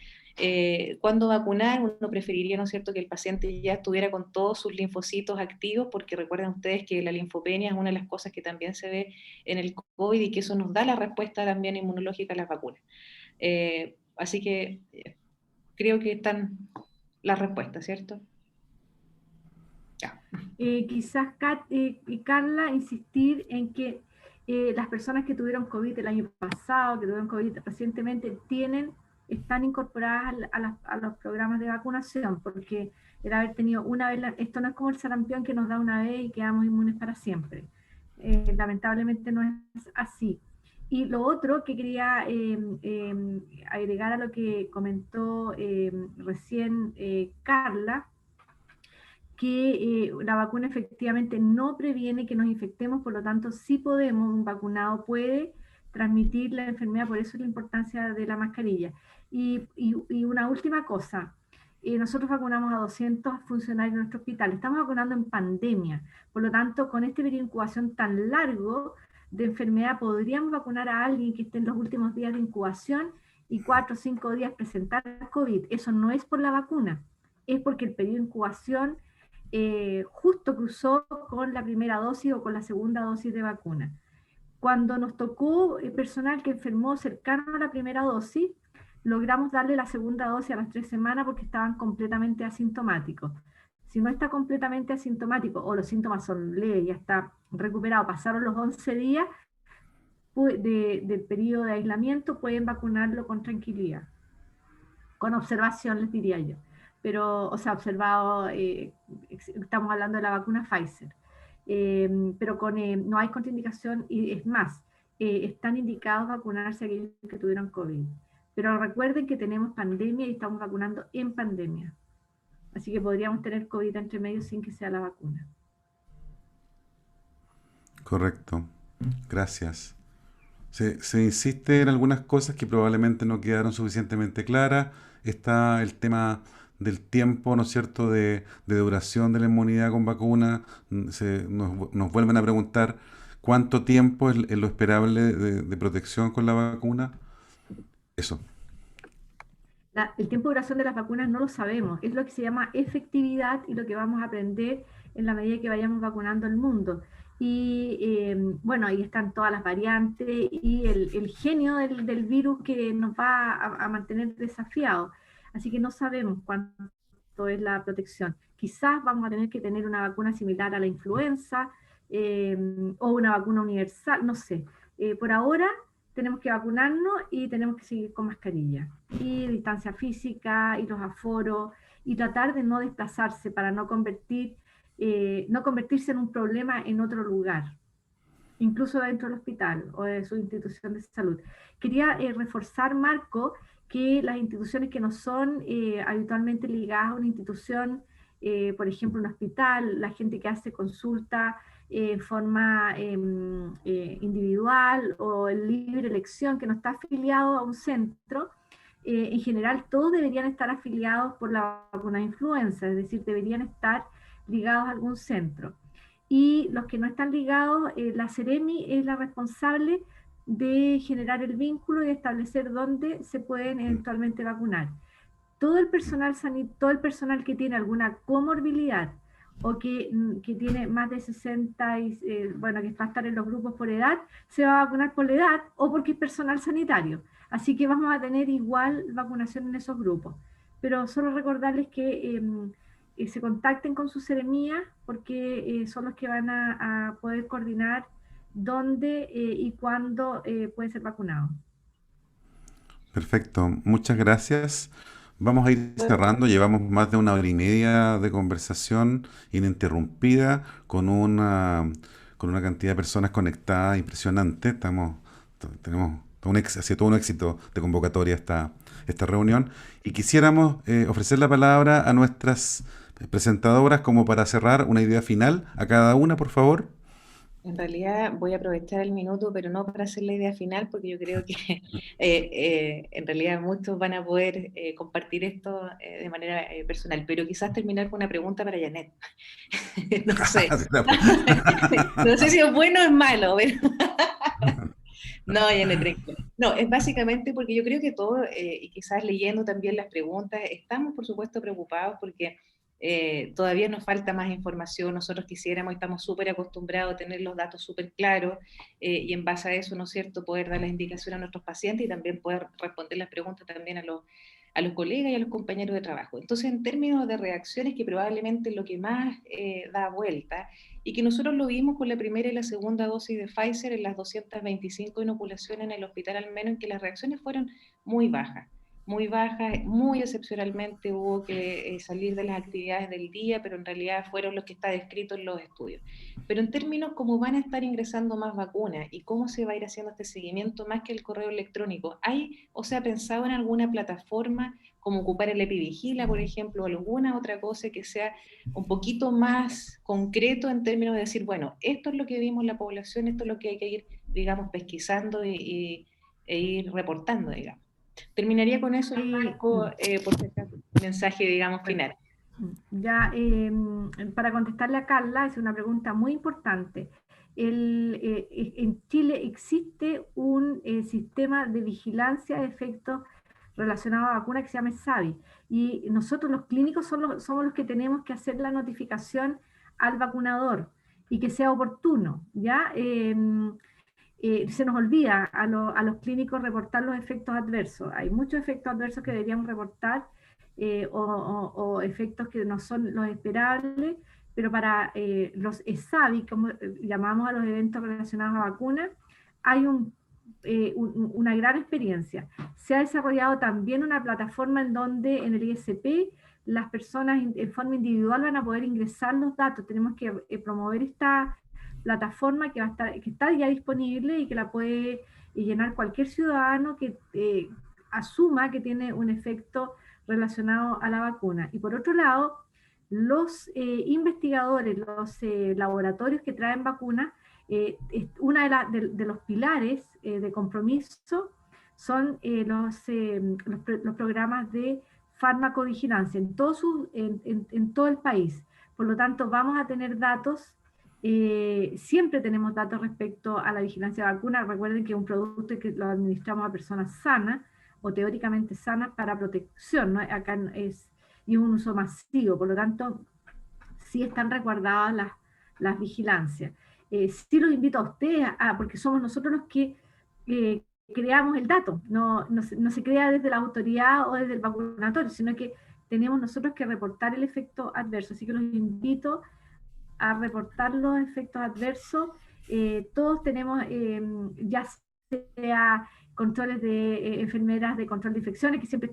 Cuando vacunar, uno preferiría, ¿no es cierto?, que el paciente ya estuviera con todos sus linfocitos activos, porque recuerden ustedes que la linfopenia es una de las cosas que también se ve en el COVID y que eso nos da la respuesta también inmunológica a las vacunas. Así que creo que están las respuestas, ¿cierto? Ya. Quizás, Carla, insistir en que las personas que tuvieron COVID el año pasado, que tuvieron COVID recientemente, están incorporadas a los programas de vacunación, porque el haber tenido una vez, esto no es como el sarampión que nos da una vez y quedamos inmunes para siempre. Lamentablemente no es así. Y lo otro que quería agregar a lo que comentó recién Carla, que la vacuna efectivamente no previene que nos infectemos, por lo tanto sí podemos, un vacunado puede transmitir la enfermedad, por eso es la importancia de la mascarilla. Y una última cosa, nosotros vacunamos a 200 funcionarios de nuestro hospital, estamos vacunando en pandemia, por lo tanto con este periodo de incubación tan largo de enfermedad podríamos vacunar a alguien que esté en los últimos días de incubación y 4 o 5 días presentar COVID. Eso no es por la vacuna, es porque el periodo de incubación justo cruzó con la primera dosis o con la segunda dosis de vacuna. Cuando nos tocó personal que enfermó cercano a la primera dosis, logramos darle la segunda dosis a las 3 semanas porque estaban completamente asintomáticos. Si no está completamente asintomático o los síntomas son leves, ya está recuperado, pasaron los 11 días del periodo de aislamiento, pueden vacunarlo con tranquilidad, con observación, les diría yo. Pero, o sea, observado, estamos hablando de la vacuna Pfizer, pero no hay contraindicación, y es más, están indicados vacunarse aquellos que tuvieron COVID. Pero recuerden que tenemos pandemia y estamos vacunando en pandemia. Así que podríamos tener COVID entre medio sin que sea la vacuna. Correcto. Gracias. Se insiste en algunas cosas que probablemente no quedaron suficientemente claras. Está el tema del tiempo, ¿no es cierto?, de duración de la inmunidad con vacuna. Nos vuelven a preguntar cuánto tiempo es lo esperable de protección con la vacuna. Eso. El tiempo de duración de las vacunas no lo sabemos, es lo que se llama efectividad y lo que vamos a aprender en la medida que vayamos vacunando el mundo. Y bueno, ahí están todas las variantes y el genio del virus que nos va a mantener desafiados. Así que no sabemos cuánto es la protección. Quizás vamos a tener que tener una vacuna similar a la influenza o una vacuna universal, no sé. Por ahora tenemos que vacunarnos y tenemos que seguir con mascarilla y distancia física y los aforos y tratar de no desplazarse para no convertirse en un problema en otro lugar, incluso dentro del hospital o de su institución de salud. Quería reforzar, Marco, que las instituciones que no son habitualmente ligadas a una institución, por ejemplo un hospital, la gente que hace consulta en forma individual o en libre elección, que no está afiliado a un centro, en general todos deberían estar afiliados por la vacuna de influenza, es decir, deberían estar ligados a algún centro. Y los que no están ligados, la Seremi es la responsable de generar el vínculo y establecer dónde se pueden eventualmente vacunar. Todo el personal que tiene alguna comorbilidad o que tiene más de 60, bueno, que va a estar en los grupos por edad, se va a vacunar por la edad o porque es personal sanitario. Así que vamos a tener igual vacunación en esos grupos. Pero solo recordarles que se contacten con su seremía porque son los que van a poder coordinar dónde y cuándo pueden ser vacunados. Perfecto. Muchas gracias. Vamos a ir cerrando. Llevamos más de 1 hora y media de conversación ininterrumpida con una cantidad de personas conectadas impresionante. Tenemos ha sido todo un éxito de convocatoria esta reunión. Y quisiéramos ofrecer la palabra a nuestras presentadoras como para cerrar una idea final a cada una, por favor. En realidad voy a aprovechar el minuto, pero no para hacer la idea final, porque yo creo que en realidad muchos van a poder compartir esto de manera personal, pero quizás terminar con una pregunta para Janet. No sé. No sé si es bueno o es malo, pero... No, Janet, tranquila. No, es básicamente porque yo creo que todos, y quizás leyendo también las preguntas, estamos por supuesto preocupados porque todavía nos falta más información. Nosotros quisiéramos, estamos súper acostumbrados a tener los datos súper claros y en base a eso, ¿no es cierto?, poder dar las indicaciones a nuestros pacientes y también poder responder las preguntas también a los colegas y a los compañeros de trabajo. Entonces, en términos de reacciones, que probablemente es lo que más da vuelta, y que nosotros lo vimos con la primera y la segunda dosis de Pfizer en las 225 inoculaciones en el hospital, al menos, en que las reacciones fueron muy bajas, muy excepcionalmente hubo que salir de las actividades del día, pero en realidad fueron los que está descrito en los estudios. Pero en términos como van a estar ingresando más vacunas y cómo se va a ir haciendo este seguimiento más que el correo electrónico, ¿se ha pensado en alguna plataforma como ocupar el EpiVigila, por ejemplo, o alguna otra cosa que sea un poquito más concreto en términos de decir, bueno, esto es lo que vimos en la población, esto es lo que hay que ir, digamos, pesquisando e ir reportando, digamos? Terminaría con eso, Marco, por si acaso, mensaje, digamos, final. Ya, para contestarle a Carla, es una pregunta muy importante. En Chile existe un sistema de vigilancia de efectos relacionados a vacunas que se llama SAVI, y nosotros los clínicos somos los que tenemos que hacer la notificación al vacunador y que sea oportuno, ¿ya? Se nos olvida a los clínicos reportar los efectos adversos. Hay muchos efectos adversos que deberíamos reportar o efectos que no son los esperables, pero para los ESAVI, como llamamos a los eventos relacionados a vacunas, hay una gran experiencia. Se ha desarrollado también una plataforma en donde en el ISP las personas en forma individual van a poder ingresar los datos. Tenemos que promover esta plataforma que está ya disponible y que la puede llenar cualquier ciudadano que asuma que tiene un efecto relacionado a la vacuna. Y por otro lado, los investigadores, los laboratorios que traen vacunas, uno de los pilares de compromiso son los programas de farmacovigilancia en todo el país. Por lo tanto, vamos a tener datos, siempre tenemos datos respecto a la vigilancia de vacunas. Recuerden que es un producto que lo administramos a personas sanas o teóricamente sanas para protección, ¿no? Acá y un uso masivo, por lo tanto, sí están resguardadas las vigilancias. Sí los invito a ustedes, porque somos nosotros los que creamos el dato, no se crea desde la autoridad o desde el vacunatorio, sino que tenemos nosotros que reportar el efecto adverso, así que los invito a reportar los efectos adversos. Todos tenemos, ya sea controles de enfermeras de control de infecciones, que siempre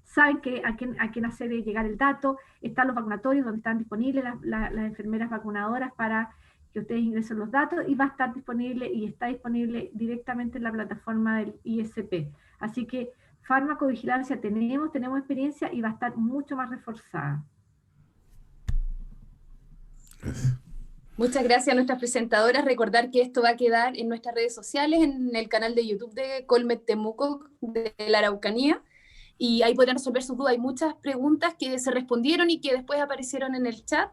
saben a quién hacer llegar el dato. Están los vacunatorios donde están disponibles las enfermeras vacunadoras para que ustedes ingresen los datos, y va a estar disponible y está disponible directamente en la plataforma del ISP. Así que farmacovigilancia tenemos experiencia y va a estar mucho más reforzada. Muchas gracias a nuestras presentadoras. Recordar que esto va a quedar en nuestras redes sociales, en el canal de YouTube de Colmet Temuco de la Araucanía, y ahí podrán resolver sus dudas. Hay muchas preguntas que se respondieron y que después aparecieron en el chat.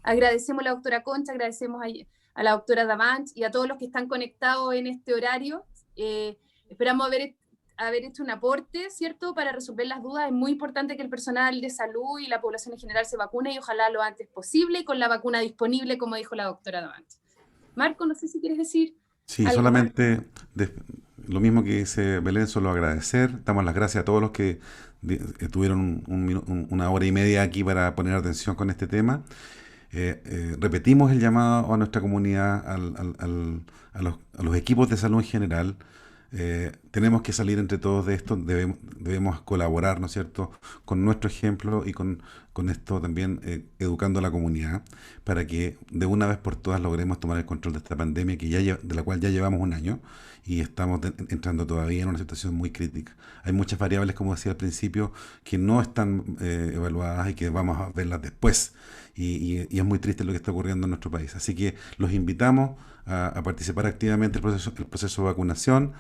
Agradecemos a la doctora Concha, agradecemos a la doctora Davanch y a todos los que están conectados en este horario. Esperamos haber hecho un aporte, ¿cierto?, para resolver las dudas. Es muy importante que el personal de salud y la población en general se vacune, y ojalá lo antes posible, y con la vacuna disponible, como dijo la doctora Davanch. Marco, no sé si quieres decir Sí, algo solamente lo mismo que dice Belén, solo agradecer. Damos las gracias a todos los que tuvieron una hora y media aquí para poner atención con este tema. Repetimos el llamado a nuestra comunidad, a los equipos de salud en general. Tenemos que salir entre todos de esto, debemos colaborar, ¿no es cierto?, con nuestro ejemplo y con esto también educando a la comunidad para que de una vez por todas logremos tomar el control de esta pandemia de la cual ya llevamos un año y estamos entrando todavía en una situación muy crítica. Hay muchas variables, como decía al principio, que no están evaluadas y que vamos a verlas después, y es muy triste lo que está ocurriendo en nuestro país. Así que los invitamos a participar activamente en el proceso de vacunación.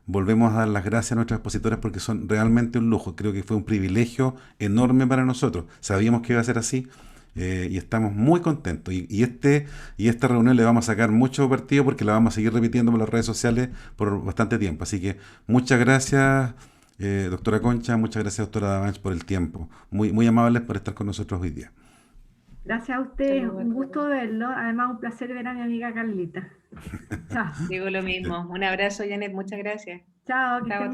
Volvemos a dar las gracias a nuestras expositoras porque son realmente un lujo. Creo que fue un privilegio enorme para nosotros. Sabíamos que iba a ser así y estamos muy contentos. Y esta reunión le vamos a sacar mucho partido porque la vamos a seguir repitiendo por las redes sociales por bastante tiempo. Así que muchas gracias, doctora Concha, muchas gracias, doctora Davanch, por el tiempo. Muy amables por estar con nosotros hoy día. Gracias a ustedes, un gusto verlo. Además, un placer ver a mi amiga Carlita. Chao. Digo lo mismo. Un abrazo, Janet, muchas gracias. Chao, que Chao a estén todos.